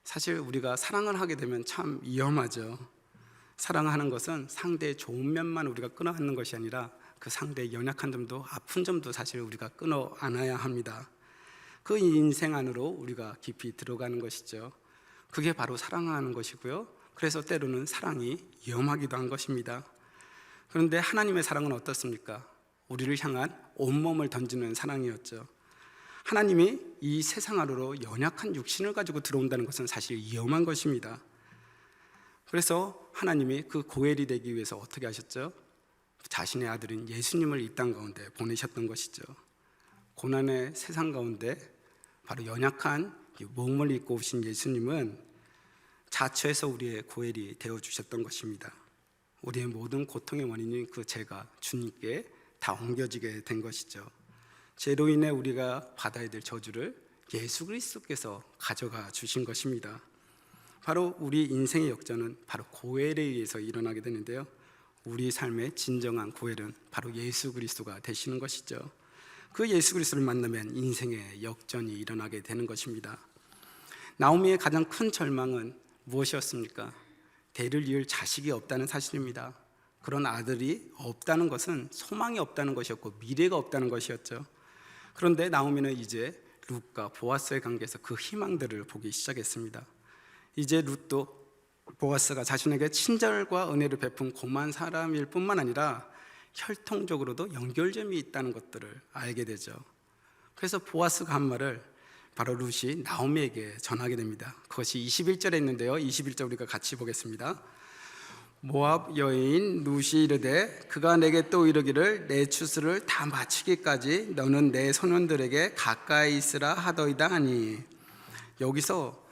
사실 우리가 사랑을 하게 되면 참 위험하죠. 사랑하는 것은 상대의 좋은 면만 우리가 끊어 안는 것이 아니라 그 상대의 연약한 점도 아픈 점도 사실 우리가 끊어 안아야 합니다. 그 인생 안으로 우리가 깊이 들어가는 것이죠. 그게 바로 사랑하는 것이고요, 그래서 때로는 사랑이 위험하기도 한 것입니다. 그런데 하나님의 사랑은 어떻습니까? 우리를 향한 온몸을 던지는 사랑이었죠. 하나님이 이 세상 안으로 연약한 육신을 가지고 들어온다는 것은 사실 위험한 것입니다. 그래서 하나님이 그 고엘이 되기 위해서 어떻게 하셨죠? 자신의 아들인 예수님을 이 땅 가운데 보내셨던 것이죠. 고난의 세상 가운데 바로 연약한 몸을 입고 오신 예수님은 자처해서 우리의 고엘이 되어주셨던 것입니다. 우리의 모든 고통의 원인인 그 죄가 주님께 다 옮겨지게 된 것이죠. 죄로 인해 우리가 받아야 될 저주를 예수 그리스도께서 가져가 주신 것입니다. 바로 우리 인생의 역전은 바로 고엘에 의해서 일어나게 되는데요, 우리 삶의 진정한 고엘은 바로 예수 그리스도가 되시는 것이죠. 그 예수 그리스도를 만나면 인생의 역전이 일어나게 되는 것입니다. 나오미의 가장 큰 절망은 무엇이었습니까? 대를 이을 자식이 없다는 사실입니다. 그런 아들이 없다는 것은 소망이 없다는 것이었고 미래가 없다는 것이었죠. 그런데 나오미는 이제 룻과 보아스의 관계에서 그 희망들을 보기 시작했습니다. 이제 룻도 보아스가 자신에게 친절과 은혜를 베푼 고마운 사람일 뿐만 아니라 혈통적으로도 연결점이 있다는 것들을 알게 되죠. 그래서 보아스가 한 말을 바로 룻이 나오미에게 전하게 됩니다. 그것이 21절에 있는데요, 21절 우리가 같이 보겠습니다. 모압 여인 룻이 이르되 그가 내게 또 이르기를 내 추수를 다 마치기까지 너는 내 소년들에게 가까이 있으라 하더이다 하니, 여기서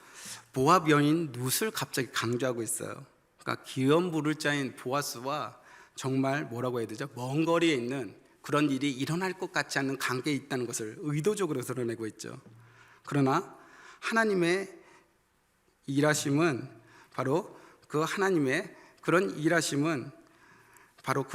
모압 여인 룻을 갑자기 강조하고 있어요. 그러니까 기업 부를 자인 보아스와 정말 뭐라고 해야 되죠? 먼 거리에 있는 그런 일이 일어날 것 같지 않는 관계에 있다는 것을 의도적으로 드러내고 있죠. 그러나 하나님의 일하심은 바로 그 하나님의 그런 일하심은 바로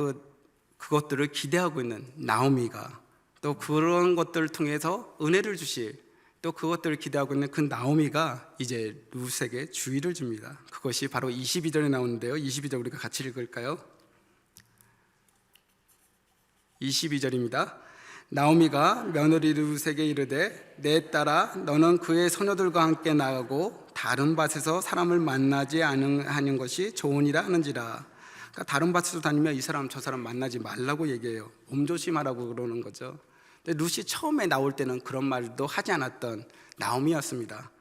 그것들을 기대하고 있는 나오미가 또 그런 것들을 통해서 은혜를 주실, 또 그것들을 기대하고 있는 그 나오미가 이제 룻에게 주의를 줍니다. 그것이 바로 22절에 나오는데요, 22절 우리가 같이 읽을까요? 22절입니다. 나오미가 며느리 룻에게 이르되 내 딸아 너는 그의 소녀들과 함께 나가고 다른 밭에서 사람을 만나지 않는 것이 좋으니라 하는지라. 그러니까 다른 밭에서 다니면 이 사람 저 사람 만나지 말라고 얘기해요. 몸조심하라고 그러는 거죠. 근데 룻이 처음에 나올 때는 그런 말도 하지 않았던 나오미였습니다.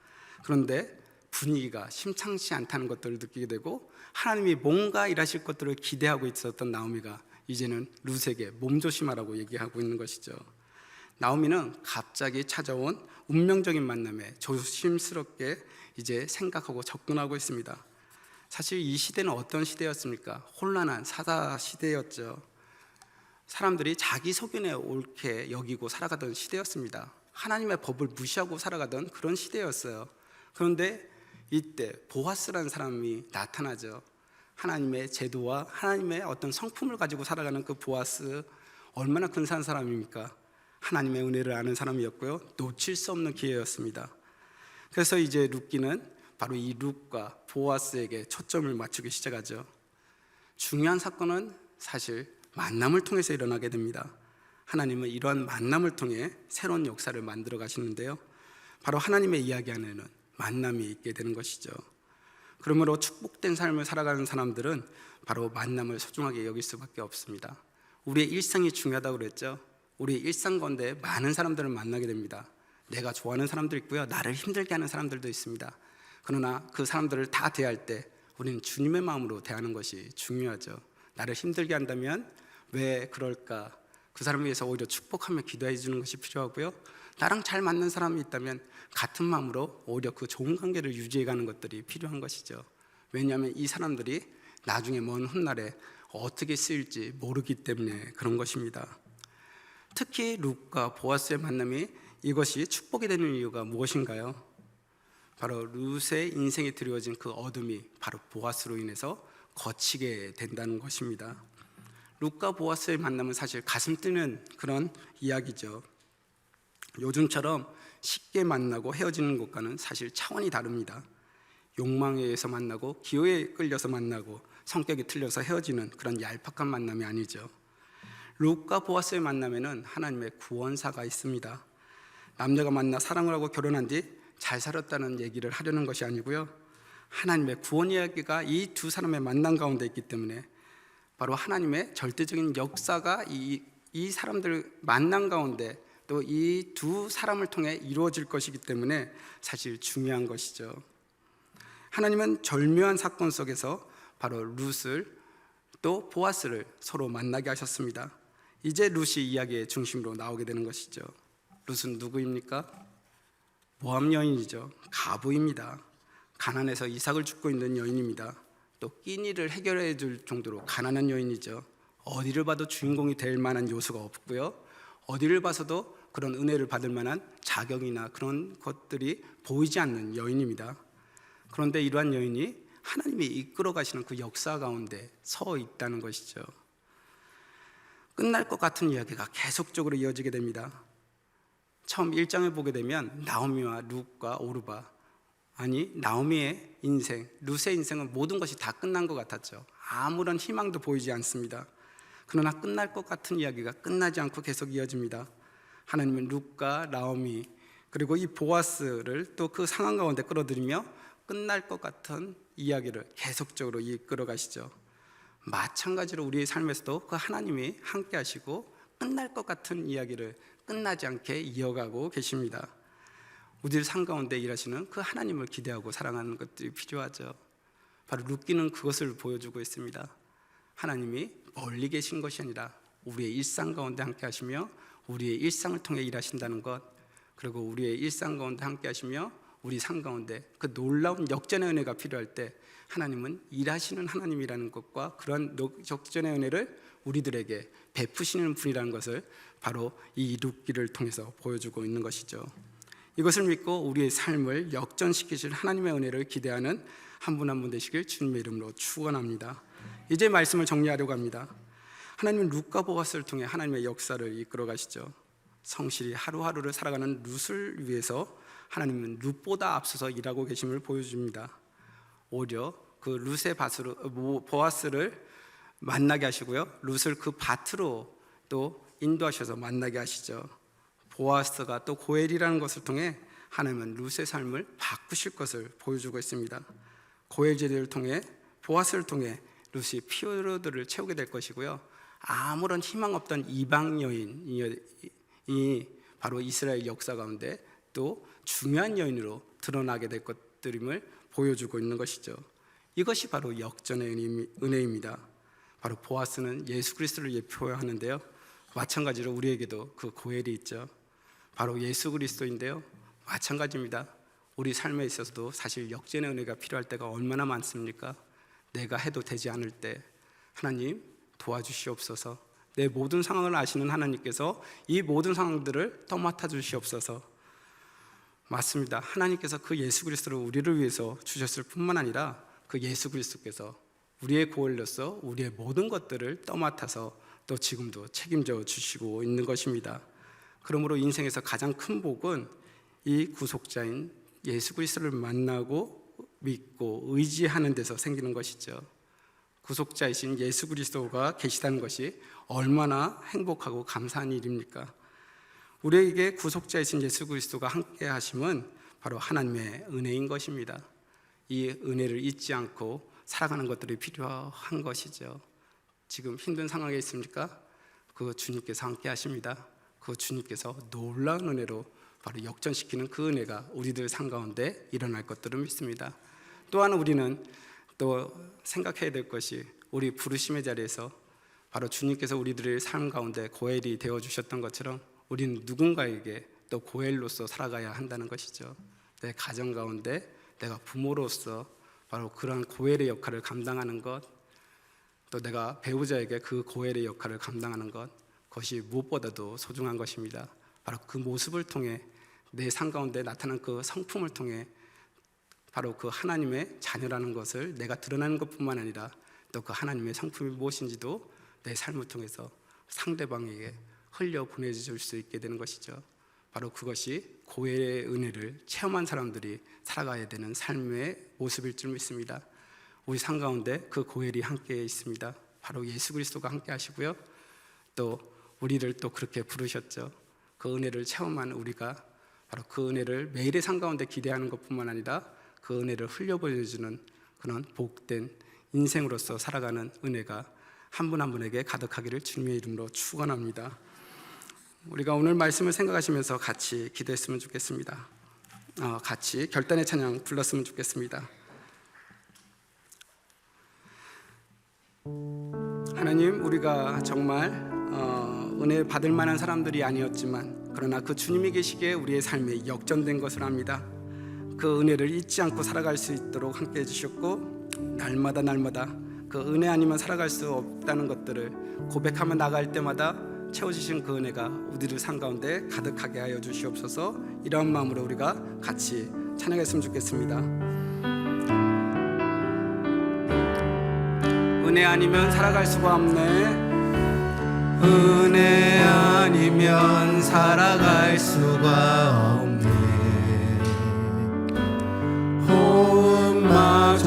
그런데 분위기가 심상치 않다는 것들을 느끼게 되고 하나님이 뭔가 일하실 것들을 기대하고 있었던 나오미가 이제는 룻에게 몸조심하라고 얘기하고 있는 것이죠. 나오미는 갑자기 찾아온 운명적인 만남에 조심스럽게 이제 생각하고 접근하고 있습니다. 사실 이 시대는 어떤 시대였습니까? 혼란한 사사 시대였죠. 사람들이 자기 소견에 옳게 여기고 살아가던 시대였습니다. 하나님의 법을 무시하고 살아가던 그런 시대였어요. 그런데 이때 보아스라는 사람이 나타나죠. 하나님의 제도와 하나님의 어떤 성품을 가지고 살아가는 그 보아스, 얼마나 근사한 사람입니까? 하나님의 은혜를 아는 사람이었고요, 놓칠 수 없는 기회였습니다. 그래서 이제 룻기는 바로 이 룻과 보아스에게 초점을 맞추기 시작하죠. 중요한 사건은 사실 만남을 통해서 일어나게 됩니다. 하나님은 이러한 만남을 통해 새로운 역사를 만들어 가시는데요, 바로 하나님의 이야기 안에는 만남이 있게 되는 것이죠. 그러므로 축복된 삶을 살아가는 사람들은 바로 만남을 소중하게 여길 수밖에 없습니다. 우리의 일상이 중요하다고 그랬죠. 우리의 일상 가운데 많은 사람들을 만나게 됩니다. 내가 좋아하는 사람도 있고요, 나를 힘들게 하는 사람들도 있습니다. 그러나 그 사람들을 다 대할 때 우리는 주님의 마음으로 대하는 것이 중요하죠. 나를 힘들게 한다면 왜 그럴까? 그 사람을 위해서 오히려 축복하며 기도해 주는 것이 필요하고요, 나랑 잘 맞는 사람이 있다면 같은 마음으로 오히려 그 좋은 관계를 유지해 가는 것들이 필요한 것이죠. 왜냐하면 이 사람들이 나중에 먼 훗날에 어떻게 쓰일지 모르기 때문에 그런 것입니다. 특히 룻과 보아스의 만남이 이것이 축복이 되는 이유가 무엇인가요? 바로 룻의 인생에 드리워진 그 어둠이 바로 보아스로 인해서 거치게 된다는 것입니다. 룻과 보아스의 만남은 사실 가슴 뛰는 그런 이야기죠. 요즘처럼 쉽게 만나고 헤어지는 것과는 사실 차원이 다릅니다. 욕망에 의해서 만나고 기호에 끌려서 만나고 성격이 틀려서 헤어지는 그런 얄팍한 만남이 아니죠. 룻과 보아스의 만남에는 하나님의 구원사가 있습니다. 남녀가 만나 사랑을 하고 결혼한 뒤 잘 살았다는 얘기를 하려는 것이 아니고요, 하나님의 구원 이야기가 이 두 사람의 만남 가운데 있기 때문에 바로 하나님의 절대적인 역사가 이 사람들 만남 가운데 또 이 두 사람을 통해 이루어질 것이기 때문에 사실 중요한 것이죠. 하나님은 절묘한 사건 속에서 바로 룻을 또 보아스를 서로 만나게 하셨습니다. 이제 룻이 이야기의 중심으로 나오게 되는 것이죠. 룻은 누구입니까? 모압 여인이죠. 가부입니다. 가난해서 이삭을 줍고 있는 여인입니다. 또 끼니를 해결해 줄 정도로 가난한 여인이죠. 어디를 봐도 주인공이 될 만한 요소가 없고요, 어디를 봐서도 그런 은혜를 받을 만한 자격이나 그런 것들이 보이지 않는 여인입니다. 그런데 이러한 여인이 하나님이 이끌어 가시는 그 역사 가운데 서 있다는 것이죠. 끝날 것 같은 이야기가 계속적으로 이어지게 됩니다. 처음 1장을 보게 되면 나오미와 룻과 오르바, 아니 나오미의 인생, 룻의 인생은 모든 것이 다 끝난 것 같았죠. 아무런 희망도 보이지 않습니다. 그러나 끝날 것 같은 이야기가 끝나지 않고 계속 이어집니다. 하나님은 룻과 나오미 그리고 이 보아스를 또 그 상황 가운데 끌어들이며 끝날 것 같은 이야기를 계속적으로 이끌어 가시죠. 마찬가지로 우리의 삶에서도 그 하나님이 함께 하시고 끝날 것 같은 이야기를 끝나지 않게 이어가고 계십니다. 우리의 삶 가운데 일하시는 그 하나님을 기대하고 살아가는 것들이 필요하죠. 바로 룻기는 그것을 보여주고 있습니다. 하나님이 멀리 계신 것이 아니라 우리의 일상 가운데 함께 하시며 우리의 일상을 통해 일하신다는 것, 그리고 우리의 일상 가운데 함께 하시며 우리 삶 가운데 그 놀라운 역전의 은혜가 필요할 때 하나님은 일하시는 하나님이라는 것과 그런 역전의 은혜를 우리들에게 베푸시는 분이라는 것을 바로 이 룻기를 통해서 보여주고 있는 것이죠. 이것을 믿고 우리의 삶을 역전시키실 하나님의 은혜를 기대하는 한 분 한 분 되시길 주님의 이름으로 축원합니다. 이제 말씀을 정리하려고 합니다. 하나님은 룻과 보아스를 통해 하나님의 역사를 이끌어 가시죠. 성실히 하루하루를 살아가는 룻을 위해서 하나님은 룻보다 앞서서 일하고 계심을 보여줍니다. 오히려 그 룻의 보아스를 만나게 하시고요, 룻을 그 밭으로 또 인도하셔서 만나게 하시죠. 보아스가 또 고엘이라는 것을 통해 하나님은 룻의 삶을 바꾸실 것을 보여주고 있습니다. 고엘 제도를 통해, 보아스를 통해 룻이 피로들을 채우게 될 것이고요, 아무런 희망 없던 이방 여인이 바로 이스라엘 역사 가운데 또 중요한 여인으로 드러나게 될 것들임을 보여주고 있는 것이죠. 이것이 바로 역전의 은혜입니다. 바로 보아스는 예수 그리스도를 예표하는데요, 마찬가지로 우리에게도 그 고엘이 있죠. 바로 예수 그리스도인데요, 마찬가지입니다. 우리 삶에 있어서도 사실 역전의 은혜가 필요할 때가 얼마나 많습니까? 내가 해도 되지 않을 때 하나님 도와주시옵소서. 내 모든 상황을 아시는 하나님께서 이 모든 상황들을 떠맡아 주시옵소서. 맞습니다. 하나님께서 그 예수 그리스도를 우리를 위해서 주셨을 뿐만 아니라 그 예수 그리스도께서 우리의 고엘로서 우리의 모든 것들을 떠맡아서 또 지금도 책임져 주시고 있는 것입니다. 그러므로 인생에서 가장 큰 복은 이 구속자인 예수 그리스도를 만나고 믿고 의지하는 데서 생기는 것이죠. 구속자이신 예수 그리스도가 계시다는 것이 얼마나 행복하고 감사한 일입니까? 우리에게 구속자이신 예수 그리스도가 함께 하심은 바로 하나님의 은혜인 것입니다. 이 은혜를 잊지 않고 살아가는 것들이 필요한 것이죠. 지금 힘든 상황에 있습니까? 그 주님께서 함께 하십니다. 그 주님께서 놀라운 은혜로 바로 역전시키는 그 은혜가 우리들 삶 가운데 일어날 것들을 믿습니다. 또한 우리는 또 생각해야 될 것이, 우리 부르심의 자리에서 바로 주님께서 우리들의 삶 가운데 고엘이 되어주셨던 것처럼 우리는 누군가에게 또 고엘로서 살아가야 한다는 것이죠. 내 가정 가운데 내가 부모로서 바로 그러한 고엘의 역할을 감당하는 것, 또 내가 배우자에게 그 고엘의 역할을 감당하는 것, 그것이 무엇보다도 소중한 것입니다. 바로 그 모습을 통해, 내 삶 가운데 나타난 그 성품을 통해 바로 그 하나님의 자녀라는 것을 내가 드러나는 것뿐만 아니라 또 그 하나님의 성품이 무엇인지도 내 삶을 통해서 상대방에게 흘려 보내줄 수 있게 되는 것이죠. 바로 그것이 고엘의 은혜를 체험한 사람들이 살아가야 되는 삶의 모습일 줄 믿습니다. 우리 삶 가운데 그 고엘이 함께 있습니다. 바로 예수 그리스도가 함께 하시고요, 또 우리를 또 그렇게 부르셨죠. 그 은혜를 체험한 우리가 바로 그 은혜를 매일의 삶 가운데 기대하는 것뿐만 아니라 그 은혜를 흘려보여주는 그런 복된 인생으로서 살아가는 은혜가 한 분 한 분에게 가득하기를 주님의 이름으로 축원합니다. 우리가 오늘 말씀을 생각하시면서 같이 기도했으면 좋겠습니다. 같이 결단의 찬양 불렀으면 좋겠습니다. 하나님, 우리가 정말 은혜 받을 만한 사람들이 아니었지만 그러나 그 주님이 계시기에 우리의 삶이 역전된 것을 압니다. 그 은혜를 잊지 않고 살아갈 수 있도록 함께 해주셨고, 날마다 그 은혜 아니면 살아갈 수 없다는 것들을 고백하며 나갈 때마다 채워주신 그 은혜가 우리들 삶 가운데 가득하게 하여 주시옵소서. 이런 마음으로 우리가 같이 찬양했으면 좋겠습니다. 은혜 아니면 살아갈 수가 없네. 은혜 아니면 살아갈 수가 없네.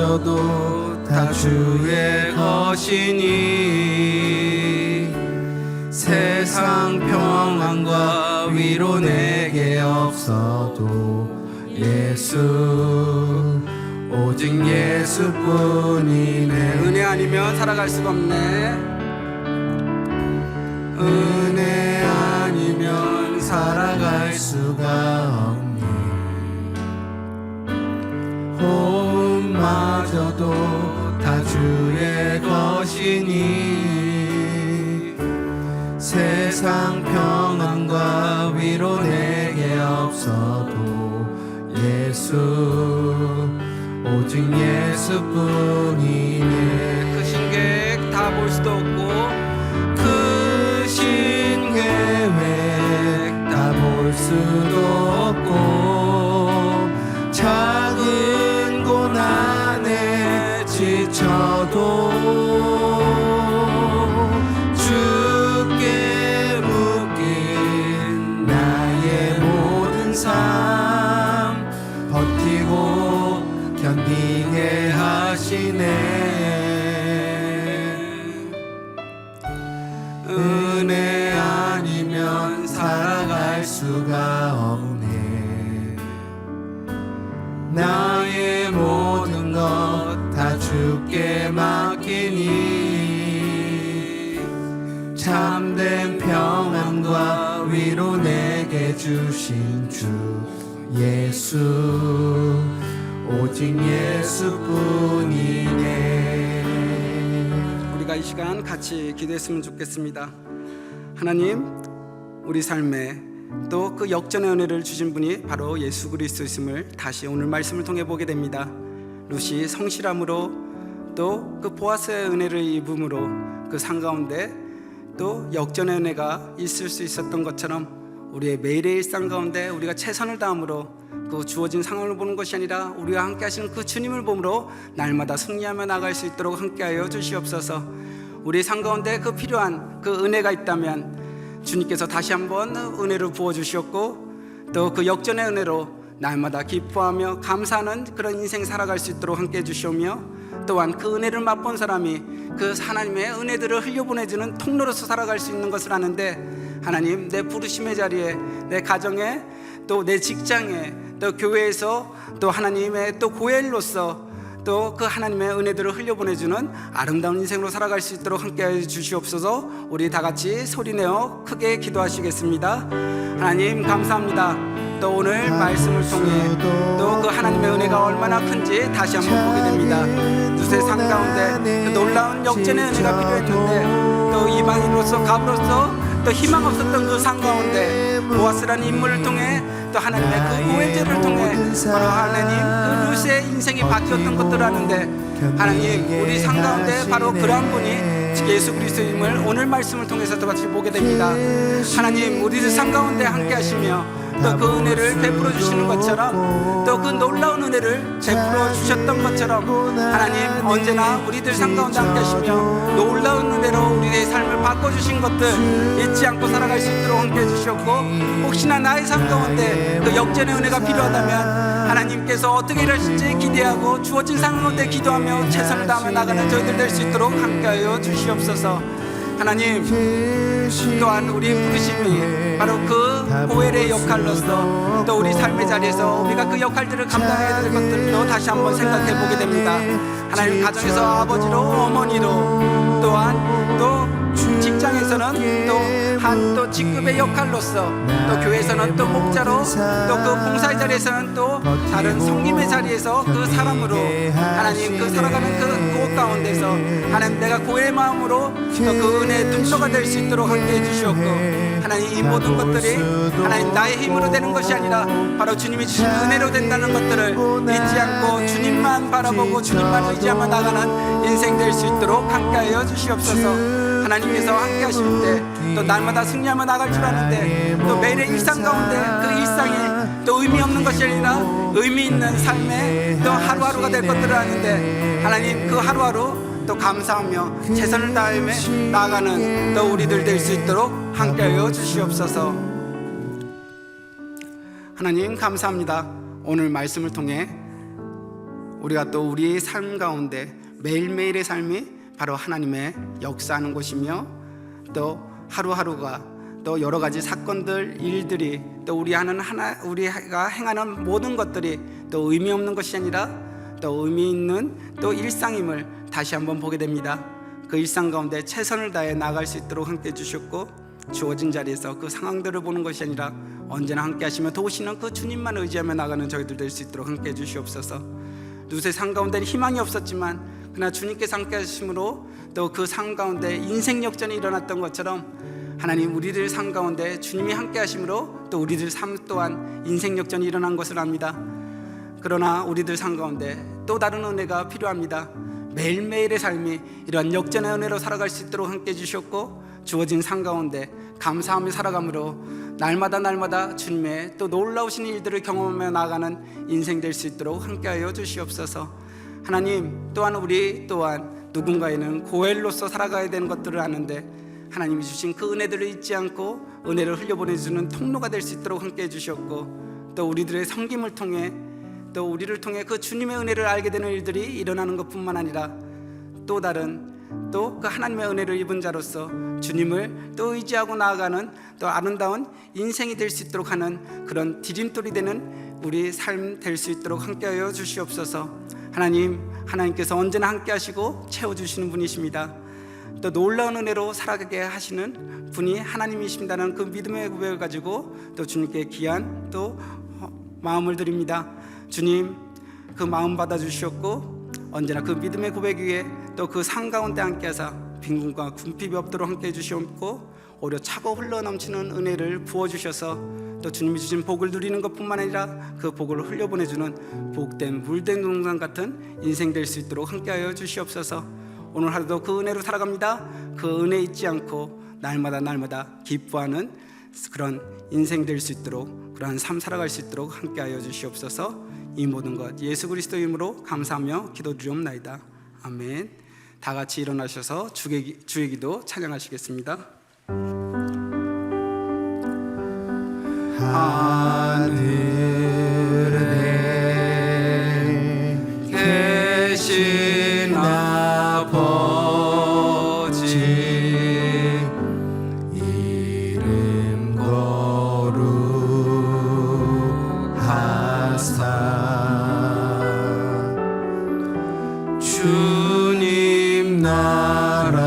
호흡마저도 다 주의 것이니 세상 평안과 위로 내게 없어도 예수, 오직 예수뿐이네. 은혜 아니면 살아갈 수가 없네. 은혜 아니면 살아갈 수가 없네. 호흡마저도 다 주의 것이니 세상 평안과 위로 내게 없어도 예수, 오직 예수뿐이네. 크신 계획 다 볼 수도 없고, 크신 계획 다 볼 수도 없고, 작은 고난에 지쳐도 주께 묶인 나의 모든 삶 버티고 견디게 하시네. 은혜 아니면 살아갈 수가 없네. 나의 모든 것 다 주께 맡기니 참된 평안과 위로 내게 주신 주 예수, 오직 예수뿐이네. 우리가 이 시간 같이 기도했으면 좋겠습니다. 하나님, 우리 삶에 또 그 역전의 은혜를 주신 분이 바로 예수 그리스도였음을 다시 오늘 말씀을 통해 보게 됩니다. 룻이 성실함으로 또 그 보아스의 은혜를 입음으로 그 상 가운데 또 역전의 은혜가 있을 수 있었던 것처럼 우리의 매일의 일상 가운데 우리가 최선을 다함으로 그 주어진 상황을 보는 것이 아니라 우리와 함께 하시는 그 주님을 보므로 날마다 승리하며 나갈 수 있도록 함께하여 주시옵소서. 우리 삶 가운데 그 필요한 그 은혜가 있다면 주님께서 다시 한번 은혜를 부어주셨고 또 그 역전의 은혜로 날마다 기뻐하며 감사하는 그런 인생 살아갈 수 있도록 함께 해주시오며, 또한 그 은혜를 맛본 사람이 그 하나님의 은혜들을 흘려보내주는 통로로서 살아갈 수 있는 것을 아는데, 하나님, 내 부르심의 자리에, 내 가정에, 또 내 직장에, 또 교회에서, 또 하나님의 또 고엘로서 또 그 하나님의 은혜들을 흘려보내주는 아름다운 인생으로 살아갈 수 있도록 함께해 주시옵소서. 우리 다 같이 소리내어 크게 기도하시겠습니다. 하나님, 감사합니다. 또 오늘 말씀을 통해 또 그 하나님의 은혜가 얼마나 큰지 다시 한번 보게 됩니다. 룻의 삶 가운데 그 놀라운 역전의 은혜가 필요했는데 또 이방인으로서 갑으로서 또 희망 없었던 그 삶 가운데 보아스라는 인물을 통해 또 하나님의 그 보혜제를 통해 바로 하나님 그 룻의 인생이 바뀌었던 것들을 아는데, 하나님, 우리 삶 가운데 바로 그러한 분이 예수 그리스도임을 오늘 말씀을 통해서 또 같이 보게 됩니다. 하나님, 우리들 삶 가운데 함께 하시며 또 그 은혜를 베풀어 주시는 것처럼 또 그 놀라운 은혜를 베풀어 주셨던 것처럼 하나님, 언제나 우리들 삶 가운데 함께 하시며 놀라운 은혜로 우리의 삶을 바꿔주신 것들 잊지 않고 살아갈 수 있도록 함께 해주셨고, 혹시나 나의 삶 가운데 그 역전의 은혜가 필요하다면 하나님께서 어떻게 일하실지 기대하고 주어진 상황 가운데 기도하며 최선을 다하며 나가는 저희들 될 수 있도록 함께하여 주시옵소서. 하나님, 또한 우리 부르심이 바로 그 보엘의 역할로서 또 우리 삶의 자리에서 우리가 그 역할들을 감당해야 될 것들도 다시 한번 생각해 보게 됩니다. 하나님, 가정에서 아버지로, 어머니로, 또한 또 직장 현장에서는 또 한 또 직급의 역할로서 또 교회에서는 또 목자로 또 그 봉사의 자리에서는 또 다른 섬김의 자리에서 그 사람으로 하나님 그 살아가는 그곳 가운데서 하나님 내가 고의 마음으로 또 그 은혜의 통로가 될 수 있도록 함께 해주시옵고 하나님 이 모든 것들이 하나님 나의 힘으로 되는 것이 아니라 바로 주님이 주신 은혜로 된다는 것들을 잊지 않고 주님만 바라보고 주님만 의지하며 나가는 인생 될 수 있도록 함께하여 주시옵소서. 하나님께서 함께 하실 때 또 날마다 승리하며 나갈 줄 아는데 또 매일의 일상 가운데 그 일상이 또 의미 없는 것이 아니라 의미 있는 삶의 또 하루하루가 될 것들을 아는데 하나님 그 하루하루 또 감사하며 최선을 다하며 나아가는 또 우리들 될 수 있도록 함께하여 주시옵소서. 하나님 감사합니다. 오늘 말씀을 통해 우리가 또 우리의 삶 가운데 매일매일의 삶이 바로 하나님의 역사하는 곳이며 또 하루하루가 또 여러 가지 사건들, 일들이 또 우리가 행하는 모든 것들이 또 의미 없는 것이 아니라 또 의미 있는 또 일상임을 다시 한번 보게 됩니다. 그 일상 가운데 최선을 다해 나아갈 수 있도록 함께 해주셨고 주어진 자리에서 그 상황들을 보는 것이 아니라 언제나 함께 하시며 도우시는 그 주님만 의지하며 나가는 저희들 될 수 있도록 함께 해주시옵소서. 누수의 삶 가운데는 희망이 없었지만 그러나 주님께서 함께 하심으로 또 그 삶 가운데 인생 역전이 일어났던 것처럼 하나님 우리들 삶 가운데 주님이 함께 하심으로 또 우리들 삶 또한 인생 역전이 일어난 것을 압니다. 그러나 우리들 삶 가운데 또 다른 은혜가 필요합니다. 매일매일의 삶이 이러한 역전의 은혜로 살아갈 수 있도록 함께 해주셨고 주어진 삶 가운데 감사하며 살아감으로 날마다 주님의 또 놀라우신 일들을 경험하며 나아가는 인생 될 수 있도록 함께하여 주시옵소서. 하나님 또한 우리 또한 누군가에는 고엘로서 살아가야 되는 것들을 아는데 하나님이 주신 그 은혜들을 잊지 않고 은혜를 흘려보내주는 통로가 될 수 있도록 함께 해주셨고 또 우리들의 섬김을 통해 또 우리를 통해 그 주님의 은혜를 알게 되는 일들이 일어나는 것뿐만 아니라 또 다른 또 그 하나님의 은혜를 입은 자로서 주님을 또 의지하고 나아가는 또 아름다운 인생이 될 수 있도록 하는 그런 디딤돌이 되는 우리 삶 될 수 있도록 함께하여 주시옵소서. 하나님께서 언제나 함께 하시고 채워주시는 분이십니다. 또 놀라운 은혜로 살아가게 하시는 분이 하나님이십니다는 그 믿음의 고백을 가지고 또 주님께 귀한 또 마음을 드립니다. 주님 그 마음 받아주셨고 언제나 그 믿음의 고백 위에 또 그 상 가운데 함께 하사 빈궁과 궁핍이 없도록 함께 해주시옵고 오히려 차고 흘러넘치는 은혜를 부어주셔서 또 주님이 주신 복을 누리는 것뿐만 아니라 그 복을 흘려보내주는 복된 물된 동산 같은 인생 될 수 있도록 함께하여 주시옵소서. 오늘 하루도 그 은혜로 살아갑니다. 그 은혜 잊지 않고 날마다 기뻐하는 그런 인생 될 수 있도록 그러한 삶 살아갈 수 있도록 함께하여 주시옵소서. 이 모든 것 예수 그리스도의 이름으로 감사하며 기도드리옵나이다. 아멘. 다 같이 일어나셔서 주의 기도 찬양하시겠습니다. 하늘에 계신 아버지 이름 거룩하사 주님 나라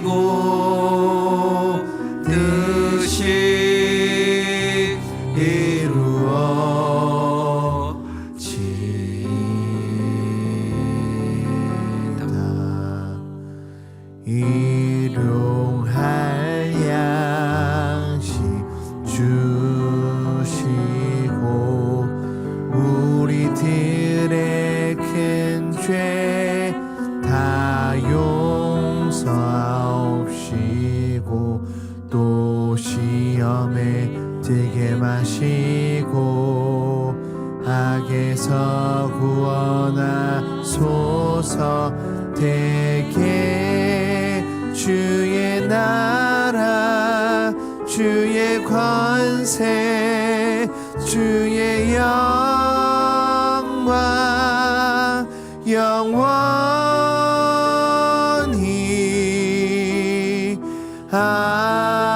임하시고 뜻이 이루어지다. 일용할 양식 주시고 우리들의 큰 죄 다 용서하옵시고 또 시험에 들게 마시고 악에서 구원하소서. 대개 주의 나라 주의 권세 주의 영광 영원히 아멘.